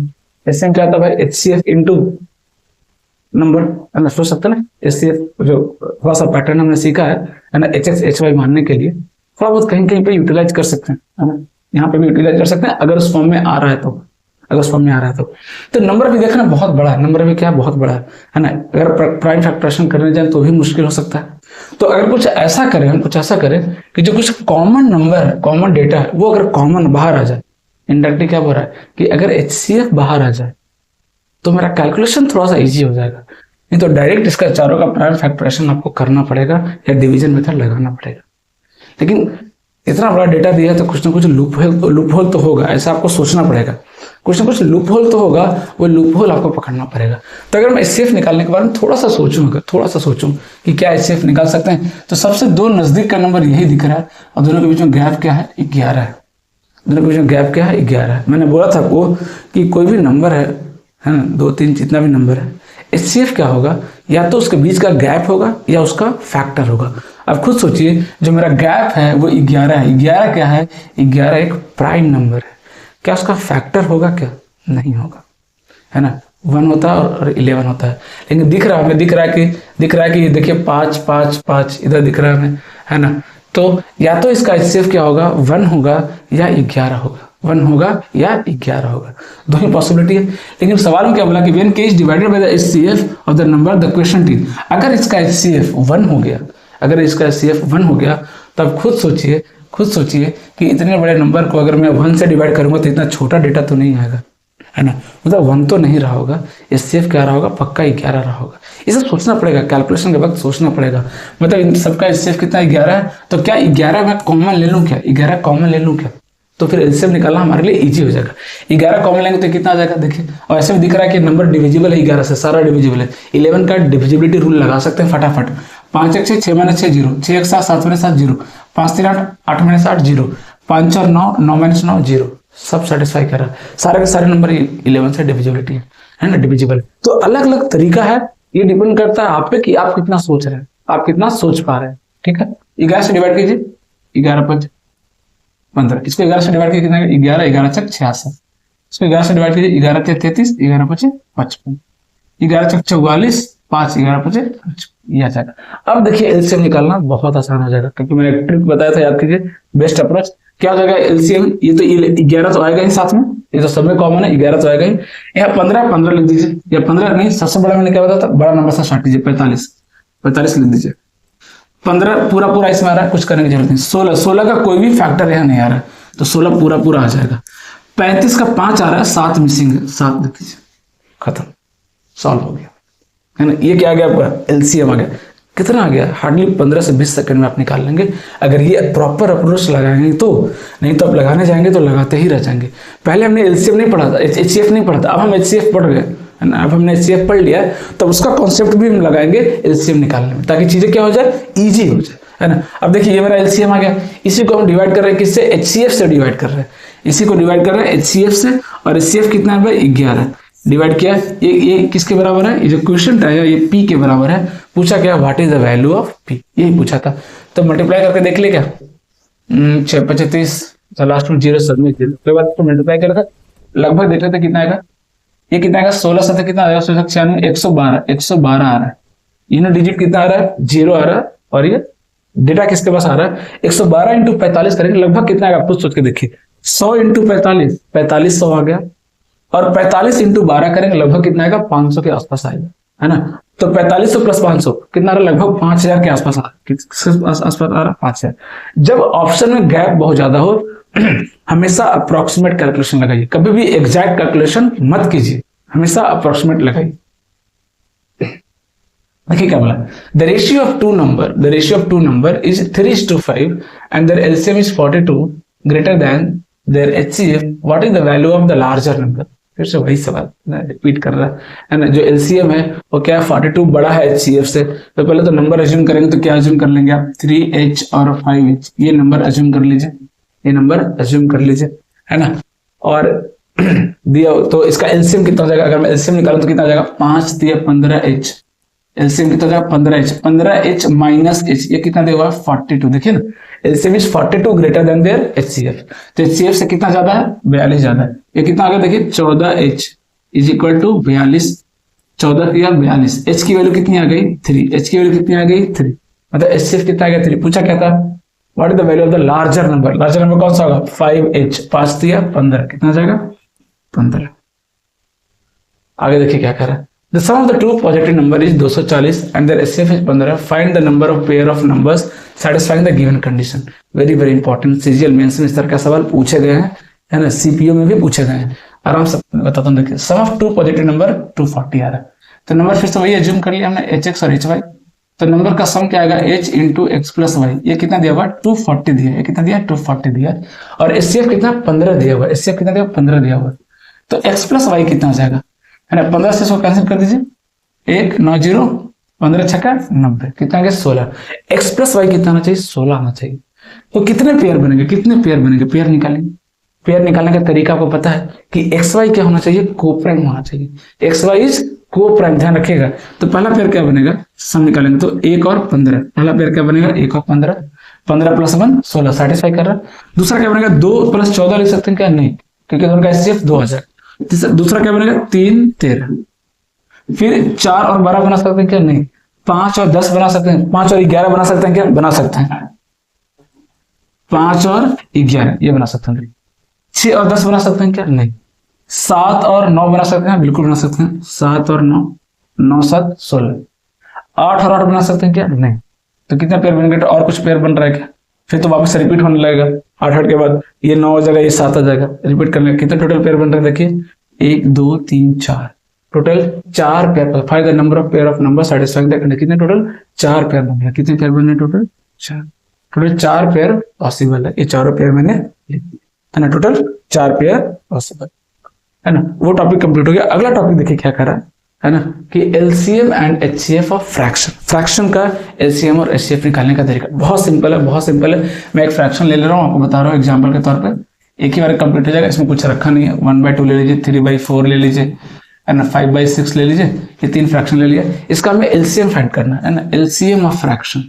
एलसीएम क्या था भाई HCF इनटू नंबर, है ना, सोच सकते हैं ना। HCF जो थोड़ा सा पैटर्न हमने सीखा है ना, HX HY मानने के लिए थोड़ा बहुत कहीं कहीं पे यूटिलाइज कर सकते हैं, है ना। यहाँ पे भी यूटिलाइज कर सकते हैं अगर उस फॉर्म में आ रहा है तो, अगर उस फॉर्म में आ रहा है तो नंबर भी देखना बहुत बड़ा है, नंबर भी क्या बहुत बड़ा है ना। अगर प्राइम फैक्टराइजेशन करने जाए तो भी मुश्किल हो सकता है। तो अगर कुछ ऐसा करें, हम कुछ ऐसा करें कि जो कुछ कॉमन नंबर है, कॉमन डेटा है, वो अगर कॉमन बाहर आ जाए, इनडायरेक्टली क्या बोल रहा है कि अगर HCF बाहर आ जाए तो मेरा कैलकुलेशन थोड़ा सा इजी हो जाएगा। नहीं तो डायरेक्ट इसका चारों का प्राइम फैक्टराइजेशन आपको करना पड़ेगा या डिवीजन मेथड लगाना पड़ेगा। लेकिन इतना बड़ा डेटा दिया है तो कुछ ना कुछ लूपहोल तो होगा, ऐसा आपको सोचना पड़ेगा। कुछ ना कुछ लूपहोल तो होगा, वो लूपहोल आपको पकड़ना पड़ेगा। तो अगर मैं HCF निकालने के बारे में थोड़ा सा सोचूं कि क्या HCF निकाल सकते हैं, तो सबसे 2 नजदीक का नंबर यही दिख रहा है और दोनों के बीच में गैप क्या है 11 है। दोनों के बीच में गैप क्या है 11 है। मैंने बोला था आपको कि कोई भी नंबर है ना, 2 3 जितना भी नंबर है, HCF क्या होगा, या तो उसके बीच का गैप होगा या उसका फैक्टर होगा। अब खुद सोचिए, जो मेरा गैप है वो 11 है। 11 क्या है, 11 एक प्राइम नंबर है, क्या उसका फैक्टर होगा, क्या नहीं होगा, है ना। 1 होता है और 11 होता है। लेकिन दिख रहा है कि देखिए 5 5 5 इधर दिख रहा है हमें, है ना। तो या तो इसका HCF क्या होगा 1 होगा या 11 होगा, 1 होगा या 11 होगा, 2 ही पॉसिबिलिटी है। लेकिन सवाल में क्या बोला कि when k is divided by the HCF of the number the question is, अगर इसका HCF 1 हो गया, अगर इसका HCF 1 हो गया, तब खुद सोचिए कि इतने बड़े नंबर को अगर मैं 1 से डिवाइड करूंगा तो इतना छोटा डेटा तो नहीं आएगा, है ना। मतलब 1 तो नहीं रहा होगा, HCF क्या रहा होगा, पक्का 11 रहा होगा। इसे सोचना पड़ेगा, कैलकुलेशन के वक्त सोचना पड़ेगा। मतलब इन सबका HCF कितना 11 है, तो क्या 11 मैं कॉमन ले लूँ क्या, 11 कॉमन ले लूँ क्या, तो फिर एलसीएम निकालना हमारे लिए इजी हो जाएगा। 11 कॉमन लेंगे तो कितना आ जाएगा देखिए, और ऐसे में दिख रहा है कि नंबर डिविजिबल है 11 से, सारा डिविजिबल है। 11 का डिविजिबिलिटी रूल लगा सकते हैं फटाफट। 5 1 6, 6 - 6 0, 6 1 7, 7 - 7 0, 5 3 8, 8 - 8 0, 5 4 9, 9 - 9 0, सब सेटिस्फाई कर रहा है। सारे के सारे नंबर 11 से डिविजिबिलिटी है ना, डिविजिबल। तो अलग अलग तरीका है, ये डिपेंड करता है आप पे कि आप कितना सोच रहे हैं, आप कितना सोच पा रहे हैं। ठीक है, 11 से डिवाइड कीजिए, 11 5 15, इसको 11 से डिवाइड कीजिए कितना, 11 11 6 66, इसको 11 से डिवाइड कीजिए, 11 3 33, 11 5 55, 11 6 44, 5 11 5 55, ये आ जाएगा। अब देखिए एलसीएम निकालना बहुत आसान हो जाएगा, क्योंकि मैंने एक ट्रिक बताया था, याद कीजिए। बेस्ट अप्रोच क्या हो जाएगा एलसीएम, ये तो 11 तो आएगा ही साथ में, ये तो सब में कॉमन है, 11 तो आएगा ही। यहाँ 15 लिख दीजिए, या 15 नहीं, सबसे बड़ा मैंने क्या बताया था, बड़ा नंबर से स्टार्ट कीजिए, 45 लिख दीजिए। 15 पूरा इसमें आ रहा है, कुछ करने की जरूरत नहीं। 16 का कोई भी फैक्टर यहाँ नहीं आ रहा है, तो 16 पूरा आ जाएगा। 35 का 5 आ रहा है, 7 मिसिंग है, 7 लिख दीजिए, खत्म, सॉल्व हो गया, है ना। ये क्या आ गया आपका एलसीएम आ गया। कितना आ गया, हार्डली 15 से 20 सेकंड में आप निकाल लेंगे, अगर ये प्रॉपर अप्रोच लगाएंगे तो। नहीं तो आप लगाने जाएंगे तो लगाते ही रह जाएंगे। पहले हमने एलसीएम नहीं पढ़ा था, एचसीएफ नहीं पढ़ा था, अब हम एचसीएफ पढ़ गए, है ना। अब हमने एचसीएफ पढ़ लिया, तो उसका कॉन्सेप्ट भी हम लगाएंगे एलसीएम निकालने में, ताकि चीजें क्या हो जाए, ईजी हो जाए, है ना। अब देखिए ये मेरा एलसीएम आ गया, इसी को हम डिवाइड कर रहे हैं किससे, एचसीएफ से डिवाइड कर रहे हैं, इसी को डिवाइड कर रहे हैं एचसीएफ से। और एचसीएफ कितना है भाई, 11 डिवाइड किया, ये किसके बराबर है, ये जो क्वेश्चन है ये पी के बराबर है। पूछा क्या, what is the value of P, यही पूछा था। तो मल्टीप्लाई करके देख ले क्या, 6 35, लास्ट में 0 सबमिट, उसके बाद तो मल्टीप्लाई करके लगभग देख लेते कितना आएगा। ये कितना आएगा, 16 7 कितना आएगा, 96 112 आ रहा है। इन डिजिट कितना आ रहा है, 0 आ रहा है, और ये डेटा किसके पास आ रहा है, 112 इंटू 45 करेंगे, लगभग कितना आएगा, आप खुद सोच के देखिए। 100 इंटू 45, 4500 आ गया, और 45 इंटू 12 करेंगे, लगभग कितना आएगा, 500 के आसपास आएगा, है ना। तो 4500 प्लस 500 कितना आ रहा है, लगभग 5000 के आसपास आ रहा है, 5000। जब ऑप्शन में गैप बहुत ज्यादा हो हमेशा अप्रोक्सीमेट कैलकुलेशन लगाइए, कभी भी एग्जैक्ट कैलकुलेशन मत कीजिए, हमेशा अप्रोक्सीमेट लगाइए। देखिए क्या बोला, the ratio of two number is 3:5 and their LCM is 42 greater than their HCF, what is the value of the larger number. फिर से वही सवाल रिपीट कर रहा है ना। जो एलसीएम है वो क्या है, 42 बड़ा है एचसीएफ से। तो पहले तो नंबर अज्यूम करेंगे, तो क्या अज्यूम कर लेंगे आप, 3h और 5h, ये नंबर अज्यूम कर लीजिए, ये नंबर अज्यूम कर लीजिए, है ना। और दिया तो इसका एलसीएम कितना हो जाएगा, अगर मैं एलसीएम निकालूं तो कितना हो जाएगा, 5 दिया 15h, एलसीएम कितना हो जाएगा 15h माइनस h, ये कितना देगा 42। देखिए ना, LCM is 42 greater than their HCF, तो एचसीएफ से कितना ज्यादा है, 42 ज्यादा है। ये कितना आ गया देखिए, 14h इज इक्वल टू 42, 14 दिया 42, h की वैल्यू कितनी आ गई 3, h की वैल्यू कितनी आ गई 3, मतलब एचसीएफ कितना आ गया 3। पूछा क्या था, what is the value of the larger number, larger number कौन सा होगा, 5h, 5 दिया 15, कितना आ जाएगा 15। आगे देखिए क्या कर रहा है, the sum of the two positive number is 240 and their HCF is 15, find the number of pair of numbers satisfying the given condition। very very important, CGL mains में इस तरह का सवाल पूछे गए हैं, है ना, सीपीओ में भी पूछे गए हैं। आराम से बताता हूँ, देखिए सम ऑफ टू पॉजिटिव नंबर 240 आ रहा है, तो नंबर फिर से वही एज्यूम कर लिया हमने, hx और hy, तो नंबर का सम क्या आएगा, h into x plus y, ये कितना दिया हुआ 240 दिया, ये कितना दिया 240 दिया, और HCF कितना 15 दिया हुआ, HCF कितना दिया 15 दिया हुआ, तो x प्लस वाई कितना हो जाएगा, है ना। 15 से इसको कैंसिल कर दीजिए, 1 9 0, 15 छक्का 90, कितना आ गया 16। x प्लस वाई कितना आना चाहिए, 16 आना चाहिए। तो कितने पेयर बनेंगे, पेयर निकालेंगे। पेयर निकालने का तरीका आपको पता है कि एक्स वाई क्या होना चाहिए, कोप्राइम होना चाहिए, एक्स वाई इज कोप्राइम, ध्यान रखिएगा। तो पहला पेयर क्या बनेगा, सम निकालेंगे, तो 1 और 15, पहला पेयर क्या बनेगा 1 और 15, 15 प्लस 1 16 सेटिस्फाई कर रहा है। दूसरा क्या बनेगा 2 प्लस 14 लिख सकते हैं क्या, नहीं, क्योंकि दोनों का एचसीएफ 2 आ जाएगा। दूसरा क्या बनेगा 3 13, फिर 4 और 12 बना सकते हैं क्या, नहीं, 5 और 10 बना सकते हैं, 5 और 11 बना सकते हैं क्या, बना सकते हैं, 5 और 11 ये बना सकते हैं। 6 और 10 बना सकते हैं क्या, नहीं। 7 और 9 बना सकते हैं, बिल्कुल बना सकते हैं, 7 और 9, 9 7 16। 8 और 8 बना सकते हैं क्या, नहीं। तो कितना पेयर बन गया, और कुछ पेयर बन रहा है क्या, फिर तो वापस रिपीट होने लगेगा, 8 के बाद ये 9 हो जाएगा, ये 7 आ जाएगा, रिपीट करने कितने टोटल पेयर बन रहे हैं, देखिए 1 2 3 4, total 4 pair. Find the number of pair of number satisfying the condition, कितने टोटल 4 पेयर बन रहे, कितने पेयर बन रहे टोटल 4, टोटल 4 पेयर पॉसिबल है, ये चारों पेयर मैंने लिख दिया। है ना, टोटल 4 पेयर पॉसिबल, है ना। वो टॉपिक कंप्लीट हो गया। अगला टॉपिक देखिए क्या कर रहा है ना, कि LCM and HCF of fraction. Fraction का एलसीएम और एचसीएफ निकालने का तरीका बहुत सिंपल है, बहुत सिंपल है। मैं एक फ्रैक्शन ले रहा हूँ, आपको बता रहा हूँ एग्जाम्पल के तौर पर, एक ही बार कंप्लीट हो जाएगा, इसमें कुछ रखा नहीं है। 1/2 ले लीजिए, 3/4 ले लीजिए, है ना, 5/6 ले लीजिए, ये 3 फ्रैक्शन ले लिया। इसका हमें एलसीएम फाइंड करना है ना, LCM of fraction.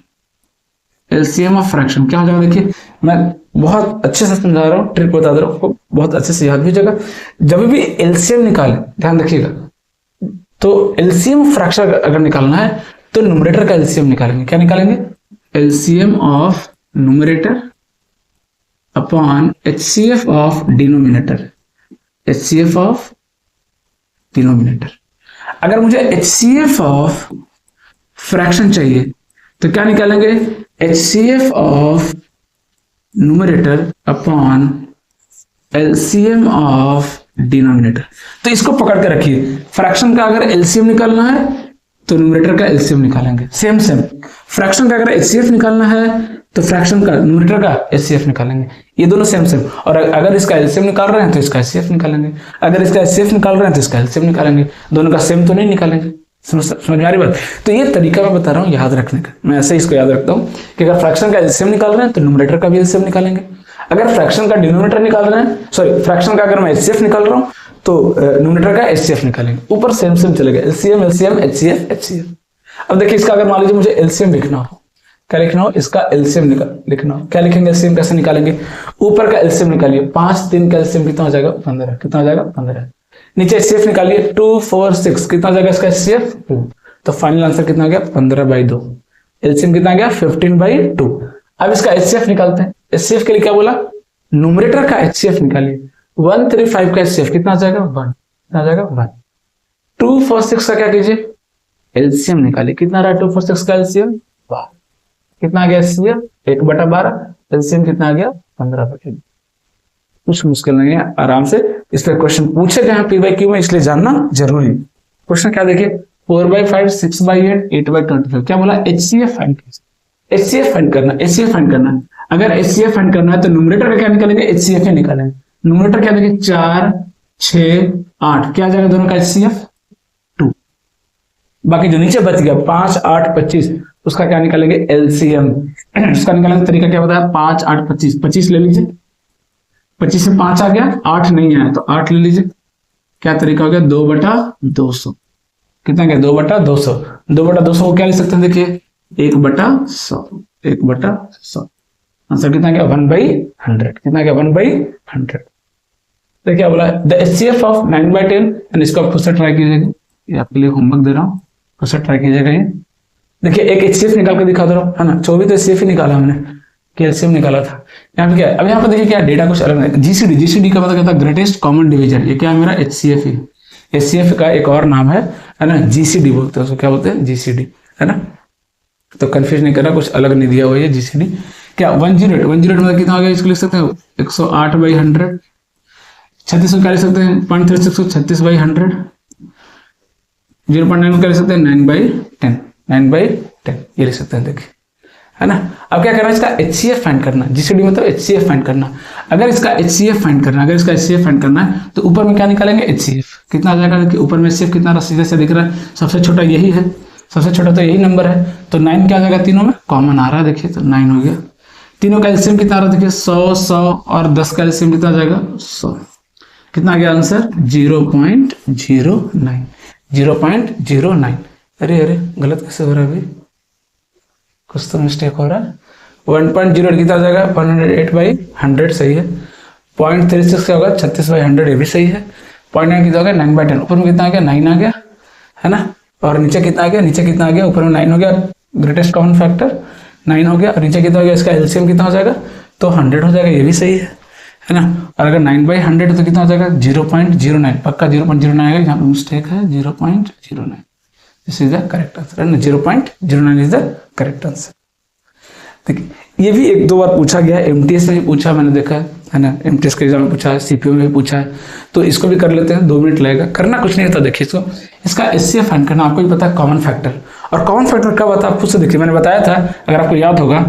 LCM of fraction क्या हो जाएगा, देखिए मैं बहुत अच्छे से समझा रहा हूँ, ट्रिक बता दे रहा हूँ आपको, बहुत अच्छे से याद भी हो जाएगा। जब भी एलसीएम निकाले, ध्यान रखिएगा, तो एलसीएम फ्रैक्शन अगर निकालना है तो न्यूमरेटर का एलसीएम निकालेंगे। क्या निकालेंगे, LCM of numerator upon HCF of denominator, HCF of denominator. अगर मुझे एचसीएफ ऑफ फ्रैक्शन चाहिए तो क्या निकालेंगे, HCF of numerator upon LCM of denominator. तो इसको पकड़ के रखिए, फ्रैक्शन का अगर एलसीएम निकालना है तो न्यूमरेटर का एलसीएम निकालेंगे, सेम सेम। फ्रैक्शन का अगर एचसीएफ निकालना है तो फ्रैक्शन का न्यूमरेटर का एचसीएफ निकालेंगे, ये दोनों सेम सेम। और अगर इसका एलसीएम निकाल रहे हैं तो इसका एचसीएफ निकालेंगे, अगर इसका एचसीएफ निकाल रहे हैं तो इसका एलसीएम निकालेंगे, दोनों का सेम तो नहीं निकालेंगे। समझ में आ रही बात। तो ये तरीका मैं बता रहा हूँ याद रखने का, मैं ऐसे इसको याद रखता हूँ कि अगर फ्रैक्शन का एलसीएम निकाल रहे हैं तो न्यूमरेटर का भी एलसीएम निकालेंगे, अगर फ्रैक्शन का डिनोमिनेटर निकाल रहे हैं, सॉरी फ्रैक्शन का अगर मैं एचसीएफ निकाल रहा हूं तो न्यूमरेटर का एचसीएफ निकालेंगे, ऊपर सेम सेम चलेगा, एलसीएम एलसीएम एचसीएफ एचसीएफ। अब देखिए इसका अगर मान लीजिए मुझे एलसीएम लिखना हो, क्या लिखना हो, इसका एलसीएम लिखना हो, क्या लिखेंगे, एलसीएम कैसे निकालेंगे, ऊपर का एलसीएम निकालिए, 5 3 का एलसीएम कितना हो जाएगा, 15, कितना हो जाएगा 15। नीचे एचसीएफ निकालिए, 2 4 6, कितना हो जाएगा इसका एचसीएफ 2, तो फाइनल आंसर कितना हो गया 15/2, एलसीएम कितना गया 15/2। अब इसका एचसीएफ निकालते हैं, एचसीएफ के लिए क्या बोला, न्यूमरेटर का एचसीएफ निकालिए, 135 का एचसीएफ कितना आ जाएगा 1, कितना आ जाएगा 1। 246 का क्या कीजिए, एलसीएम निकालिए, कितना रहा 246 का एलसीएम 12, कितना आ गया एचसीएफ 1/12, एलसीएम कितना आ गया 15/2। कुछ मुश्किल नहीं है, आराम से इस पर क्वेश्चन पूछे गए हैं पी/क्यू में, इसलिए जानना जरूरी। क्वेश्चन क्या देखिए, 4/5 6/8 8/25, क्या बोला, एचसीएफ फाइंड, एचसीएफ फाइंड करना, एचसीएफ फाइंड करना। अगर एचसीएफ फाइंड करना है तो न्यूमरेटर का क्या निकालेंगे, एचसीएफ ही निकालेंगे। न्यूमरेटर क्या देखिए 4 6 8, क्या आ जाएगा दोनों का एचसीएफ 2। बाकी जो नीचे बच गया 5 8 25, उसका क्या निकालेंगे, एलसीएम। उसका निकालने का तरीका क्या बताया, 5 8 25, 25 ले लीजिए, 25 में 5 आ गया, 8 नहीं आया तो 8 ले लीजिए, क्या तरीका हो गया 2/200, कितना गया 2/200। 2/200 को क्या लिख सकते हैं, देखिए 1/100, 1/100, आंसर कितना गया 1/100, कितना गया 1/100। देखिए क्या बोला, द एचसीएफ ऑफ 9/10, एंड इसको आप खुद से ट्राई कीजिएगा, ये आपके लिए होमवर्क दे रहा हूँ, खुद से ट्राई कीजिएगा। ये देखिए एक एचसीएफ निकाल के दिखा दे रहा हूँ, है ना, 24 तो एचसीएफ ही निकाला हमने, कैल्शियम निकाला था। यहाँ पे क्या है, अब यहाँ पे देखिए क्या डेटा कुछ अलग है, जीसीडी, जीसीडी का पता कहता है ग्रेटेस्ट कॉमन डिवीजन, ये क्या है मेरा एचसीएफ ही, एचसीएफ का एक और नाम है ना, जीसीडी बोलते हैं उसको, क्या बोलते हैं जीसीडी, है ना, तो कंफ्यूज नहीं करना, कुछ अलग नहीं दिया हुआ है जीसीडी। क्या 108 मतलब कितना आ गया, इसको लिख सकते हैं 108/100, 36 को क्या लिख सकते हैं 0.3636/100, 0.9 को क्या लिख सकते हैं 9/10, 9/10 ये लिख सकते हैं, देखिए, है ना। अब क्या करना है, इसका एचसीएफ फाइंड करना, जीसीडी मतलब एचसीएफ फाइंड करना। अगर इसका एचसीएफ फाइंड करना, अगर इसका एचसीएफ फाइंड करना है तो ऊपर में क्या निकालेंगे, एचसीएफ कितना आ जाएगा, कि ऊपर में एचसीएफ कितना सीधे से दिख रहा है, सबसे छोटा यही है, सबसे छोटा तो यही नंबर है, तो 9 क्या आ जाएगा, तीनों में कॉमन आ रहा है, देखिए तो 9 हो गया। तीनों का एलसीएम कितना आ रहा है, देखिए 100 100 और 10 का एलसीएम कितना आ जाएगा 100, कितना आ गया आंसर 0.09, 0.09। अरे अरे गलत कैसे हो रहा है भाई, कुछ तो मिस्टेक हो रहा है। 1.0 कितना आ जाएगा 108/100, सही है। 0.36 क्या होगा 36/100, ये भी सही है। 0.9 कितना होगा 9/10, ऊपर में कितना आ गया 9 आ गया, है ना, और नीचे कितना आ गया, नीचे कितना आ गया, ऊपर में 9 हो गया, ग्रेटेस्ट कॉमन फैक्टर 9 हो गया, और नीचे कितना हो गया, इसका एलसीएम कितना हो जाएगा तो 100 हो जाएगा, ये भी सही है ना। और अगर 9/100 तो कितना हो जाएगा 0.09, पक्का 0.09 आएगा, यहाँ पर मिस्टेक है 0.09, this is the correct answer, है ना, 0.09 इज द करेक्ट आंसर। देखिए ये भी 1-2 बार पूछा गया है, एमटीएस में भी पूछा मैंने देखा है ना, एमटीएस के एग्जाम में पूछा है, सीपीओ में भी पूछा है, तो इसको भी कर लेते हैं, 2 मिनट लगेगा, करना कुछ नहीं होता। देखिए इसको, इसका एचसीएफ फाइंड करना, आपको भी पता है कॉमन फैक्टर, और कॉमन फैक्टर कब आता है आप खुद से देखिए, मैंने बताया था, अगर आपको याद होगा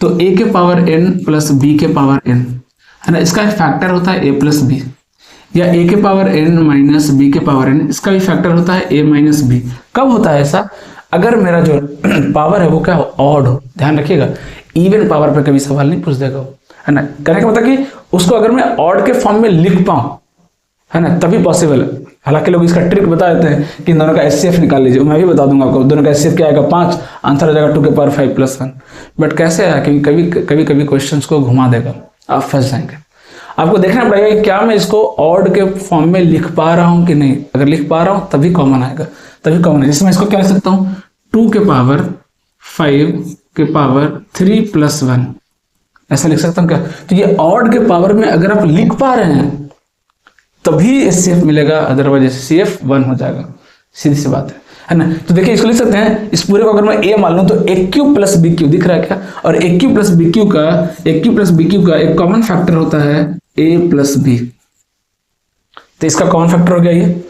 तो a के पावर n प्लस b के पावर n, है ना, इसका फैक्टर होता है a प्लस बी, या a के पावर n माइनस b के पावर n, इसका भी फैक्टर होता है a माइनस बी। कब होता है ऐसा? अगर मेरा जो पावर है वो क्या हो, ऑड हो। ध्यान रखिएगा, इवन पावर पे कभी सवाल नहीं पूछ देगा वो, है ना। कहने का मतलब कि उसको अगर मैं ऑड के फॉर्म में लिख पाऊं, है ना, तभी पॉसिबल है। हालांकि लोग इसका ट्रिक बता देते हैं कि इन दोनों का एचसीएफ निकाल लीजिए, मैं भी बता दूंगा आपको। दोनों का एचसीएफ क्या आएगा, 5, आंसर हो जाएगा 2 के पावर 5 प्लस 1। बट कैसे है कि कभी कभी क्वेश्चंस को घुमा देगा, आप फंस जाएंगे। आपको देखना पड़ेगा कि क्या मैं इसको ऑड के फॉर्म में लिख पा रहा हूं कि नहीं। अगर लिख पा रहा हूं तभी कॉमन आएगा, तभी कॉमन है। जैसे मैं इसको क्या लिख सकता हूं, 2 के पावर 5 के पावर 3 प्लस 1, ऐसा लिख सकता हूं क्या। तो ये ऑड के पावर में अगर आप लिख पा रहे हैं तभी एचसीएफ मिलेगा, अदरवाइज एचसीएफ 1 हो जाएगा। सीधी सी बात है ना। तो देखिए इसको लिख सकते हैं, इस पूरे को अगर मैं ए मान लूं तो ए क्यू प्लस बी क्यू दिख रहा है क्या, और ए क्यू प्लस बी क्यू का एक कॉमन फैक्टर होता है ए प्लस बी। तो इसका कॉमन फैक्टर हो गया ये,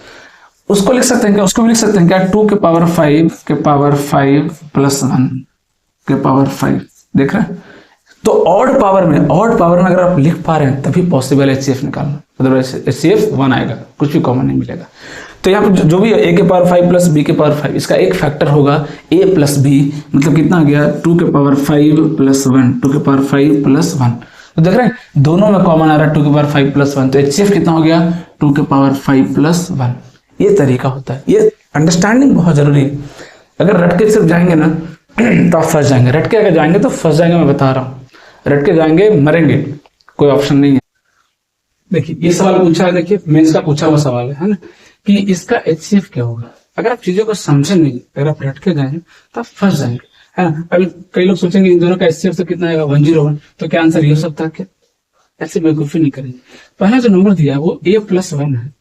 उसको लिख सकते हैं क्या, उसको भी लिख सकते हैं क्या, 2 के पावर 5 के पावर 5 प्लस 1 के पावर 5। देख रहे हैं, तो ऑड पावर में अगर आप लिख पा रहे हैं तभी पॉसिबल है एचसीएफ निकालना, अदरवाइज एचसीएफ 1 आएगा, कुछ भी कॉमन नहीं मिलेगा। तो यहाँ पर जो भी है, ए के पावर 5 प्लस बी के पावर 5, इसका एक फैक्टर होगा ए प्लस बी, मतलब कितना आ गया, 2 के पावर 5 प्लस 1, 2 के पावर 5 प्लस 1। तो देख रहे हैं दोनों में कॉमन आ रहा है 2 के पावर 5 प्लस 1, तो एचसीएफ कितना हो गया, 2 के पावर 5 प्लस 1। ये तरीका होता है, ये अंडरस्टैंडिंग बहुत जरूरी है। अगर रट के सिर्फ जाएंगे ना तो आप फंस जाएंगे, रट के अगर जाएंगे तो फंस जाएंगे, मैं बता रहा हूँ। रट के जाएंगे मरेंगे, कोई ऑप्शन नहीं है। देखिए ये सवाल पूछा है, देखिए मेंस का पूछा हुआ सवाल है ना, कि इसका एचसीएफ क्या होगा। अगर आप चीजों को समझे नहीं, अगर आप रट के जाएंगे तो आप फंस जाएंगे, है ना। अभी कई लोग सोचेंगे इन दोनों का एचसीएफ तो कितना आएगा, 101, तो क्या आंसर ये हो सकता है क्या, ऐसे बेवकूफी नहीं करेंगे। पहला जो नंबर दिया है वो a प्लस 1 है,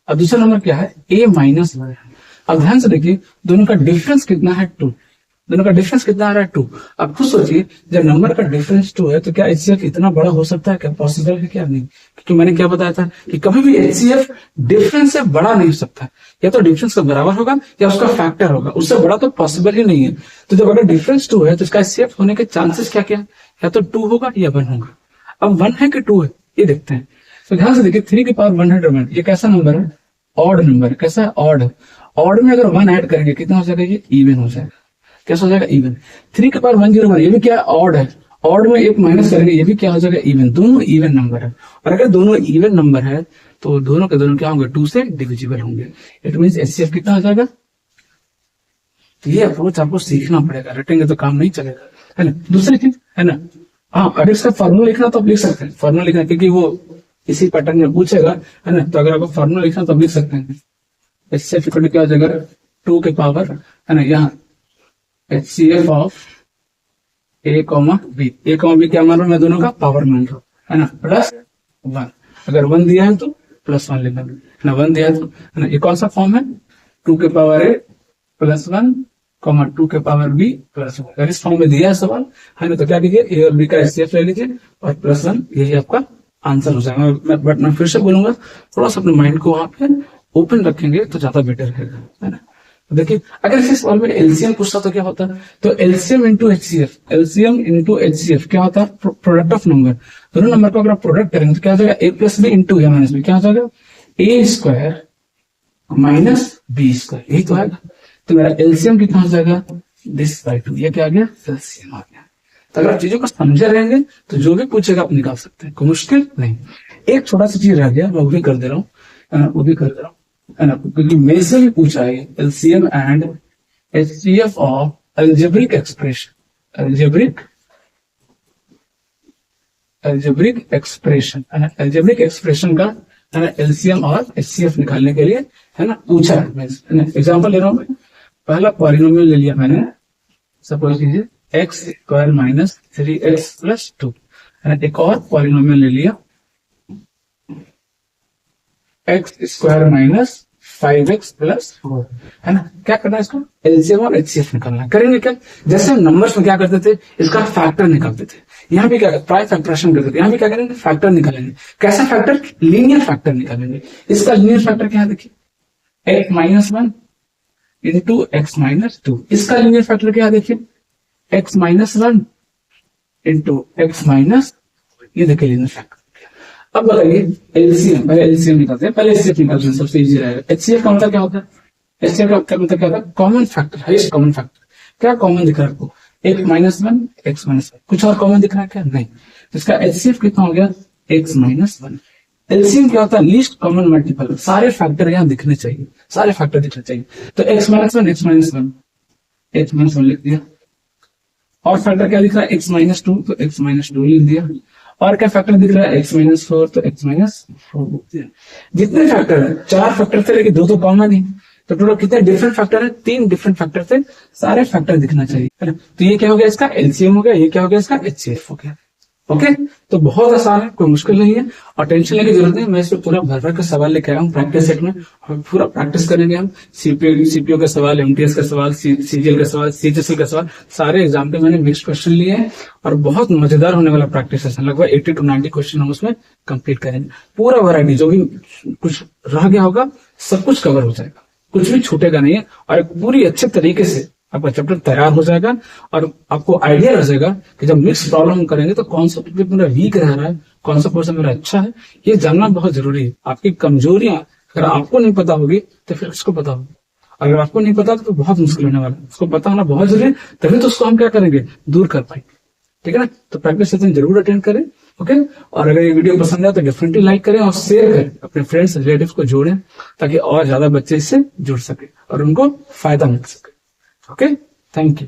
और दूसरा नंबर क्या है, a माइनस 1 है। अब ध्यान से देखिए दोनों का डिफरेंस कितना है, 2। दोनों का डिफरेंस कितना आ रहा है, 2। अब खुद सोचिए, जब नंबर का डिफरेंस 2 है तो क्या एचसीएफ इतना बड़ा हो सकता है क्या, पॉसिबल है क्या, नहीं। क्योंकि मैंने क्या बताया था कि कभी भी एचसीएफ डिफरेंस से बड़ा नहीं हो सकता, या तो डिफरेंस का बराबर होगा या उसका फैक्टर होगा, उससे बड़ा तो पॉसिबल ही नहीं है। तो जब अगर डिफरेंस 2 है तो इसका एचसीएफ होने के चांसेस क्या क्या है, या तो 2 होगा या 1 होगा। अब 1 है कि 2 है, ये देखते हैं। तो ध्यान से देखिए 3 के पावर 101, ये कैसा नंबर है, ऑड नंबर है। कैसा है, ऑड है। ऑड में अगर 1 ऐड करेंगे कितना हो जाएगा, ये इवन हो जाएगा। कैसा हो जाएगा, इवन। 3 के पावर 101, ये भी क्या है, ऑड है। ऑड में एक माइनस करेंगे, ये भी क्या हो जाएगा, इवन। दोनों इवन नंबर है, और अगर दोनों इवन नंबर है तो दोनों के दोनों क्या होंगे, 2 से डिविजिबल होंगे। इट मींस एचसीएफ कितना हो जाएगा। ये अप्रोच आपको सीखना पड़ेगा, रटेंगे तो काम नहीं चलेगा, है ना। दूसरी चीज है ना, हाँ अगर इसका फॉर्मूला लिखना तो आप लिख सकते हैं, फॉर्मूला लिखना, क्योंकि वो इसी पैटर्न में पूछेगा, है ना। तो अगर आपको फॉर्मूला लिखना तो आप लिख सकते हैं। एचसीएफ इक्वल टू क्या हो जाएगा, 2 के पावर, है ना, यहाँ HCF of a comma b. A comma b क्या मान रहा हूं मैं, दोनों का पावर मान रहा हूं, है ना, प्लस 1। अगर 1 दिया है तो प्लस 1 लिखना, है ना। 1 दिया है तो, है ना, ये कौन सा फॉर्म है, 2 के पावर ए प्लस 1 कॉमा 2 के पावर बी प्लस 1। अगर इस फॉर्म में दिया है सवाल, है ना, तो क्या कीजिए, ए और बी का एचसीएफ ले लीजिए और प्लस 1, यही आपका आंसर हो जाएगा। बट मैं फिर से बोलूंगा, थोड़ा सा अपने माइंड को वहां पे ओपन रखेंगे तो ज्यादा बेटर रहेगा, है ना। तो देखिए अगर इस सवाल में एलसीएम पूछता तो क्या होता है, तो एलसीएम इंटू एचसीएफ क्या होता है, प्रोडक्ट ऑफ नंबर। दोनों नंबर को अगर आप प्रोडक्ट करेंगे तो क्या हो जाएगा, ए प्लस बी इंटू ए माइनस बी, क्या हो जाएगा, ए स्क्वायर माइनस बी स्क्वायर, यही तो आएगा। तो मेरा एलसीएम कितना हो जाएगा, दिस बाय 2, ये क्या आ गया, एलसीएम आ गया। तो अगर आप चीजों को समझे रहेंगे तो जो भी पूछेगा आप निकाल सकते हैं, कोई मुश्किल नहीं। एक छोटा सा चीज रह गया, मैं वो भी कर दे रहा हूँ, वो भी कर दे रहा हूँ, है ना, क्योंकि मेरे से भी पूछा है LCM and HCF of algebraic expression, algebraic expression, है ना। अलजेब्रिक एक्सप्रेशन का, है ना, एलसीएम और एचसीएफ निकालने के लिए, है ना, पूछा है। एग्जांपल ले रहा हूं मैं, पहला पॉलिनोमियल ले लिया मैंने, सपोज कीजिए x square minus 3x plus 2, है ना। एक और पॉलिनोमियल ले लिया, x square minus 5x plus 4, है ना। क्या करना है, इसको एलसीएम और एचसीएफ निकालना है। करेंगे क्या, जैसे हम नंबर्स में क्या करते थे, इसका फैक्टर निकालते थे, यहाँ भी क्या प्राइम फैक्टरेशन करते थे, यहाँ भी क्या करेंगे, फैक्टर निकालेंगे। कैसा फैक्टर, लीनियर फैक्टर निकालेंगे। इसका लीनियर फैक्टर क्या है, देखिए x minus 1 into x minus 2। इसका लीनियर फैक्टर क्या है, देखिए x minus 1 into x minus, ये देखिए लीनियर फैक्टर। अब बताइए एलसीएम, पहले एलसीएम निकालते हैं, पहले एचसीएफ निकालते हैं, सबसे इजी रहेगा। एचसीएफ का मतलब क्या होता है? एचसीएफ का मतलब क्या होता है? Common factor, highest common factor. क्या कॉमन दिख रहा है आपको? x minus one, x minus one, कुछ और कॉमन दिख रहा है क्या? नहीं। तो इसका एचसीएफ कितना हो गया? x minus one. एलसीएम क्या होता है? Least common multiple. सारे फैक्टर यहाँ दिखने चाहिए, सारे फैक्टर दिखने चाहिए। तो x minus one, x minus one, x minus one लिख दिया। और फैक्टर क्या दिख रहा है? x माइनस टू, तो x माइनस टू लिख दिया। और क्या फैक्टर दिख रहा है? x माइनस फोर, तो x माइनस फोर लिख दिया। जितने फैक्टर है, चार फैक्टर थे लेकिन दो तो कॉमन ही, तो टोटल कितने डिफरेंट फैक्टर है? तीन डिफरेंट फैक्टर थे, सारे फैक्टर दिखना चाहिए, है ना? तो ये क्या हो गया? इसका एलसीएम हो गया। ये क्या हो गया? इसका एचसीएफ हो गया। ओके, तो बहुत आसान है, कोई मुश्किल नहीं है और टेंशन लेने की जरूरत नहीं। मैं इसमें पूरा भर भर का सवाल लेके आया हूँ प्रैक्टिस सेट में, और पूरा प्रैक्टिस करेंगे हम। सीपीओ का सवाल, एमटीएस का सवाल, सीजीएल का सवाल, सीएचएसएल का सवाल, सारे एग्जाम पे मैंने मिक्स क्वेश्चन लिए हैं और बहुत मजेदार होने वाला प्रैक्टिस सेशन। लगभग 80 to 90 क्वेश्चन हम उसमें कंप्लीट करेंगे। पूरा वैरायटी जो भी कुछ रह गया होगा सब कुछ कवर हो जाएगा, कुछ भी छूटेगा नहीं है, और एक पूरी अच्छे तरीके से आपका चैप्टर तैयार हो जाएगा और आपको आइडिया रह जाएगा कि जब मिक्स प्रॉब्लम करेंगे तो कौन सा टॉपिक मेरा वीक रह रहा है, कौन सा पोर्शन मेरा अच्छा है, ये जानना बहुत जरूरी है। आपकी कमजोरियां अगर आपको नहीं पता होगी तो फिर किसको पता होगी? अगर आपको नहीं पता तो बहुत मुश्किल होने वाला है। उसको पता होना बहुत जरूरी है, तभी तो उसको हम क्या करेंगे? दूर कर पाएंगे। ठीक है ना? तो प्रैक्टिस सेशन जरूर अटेंड करें। ओके, और अगर ये वीडियो पसंद आए तो डेफिनेटली लाइक करें और शेयर करें, अपने फ्रेंड्स रिलेटिव्स को जोड़ें ताकि और ज्यादा बच्चे इससे जुड़ सके और उनको फायदा मिल सके। Okay, thank you.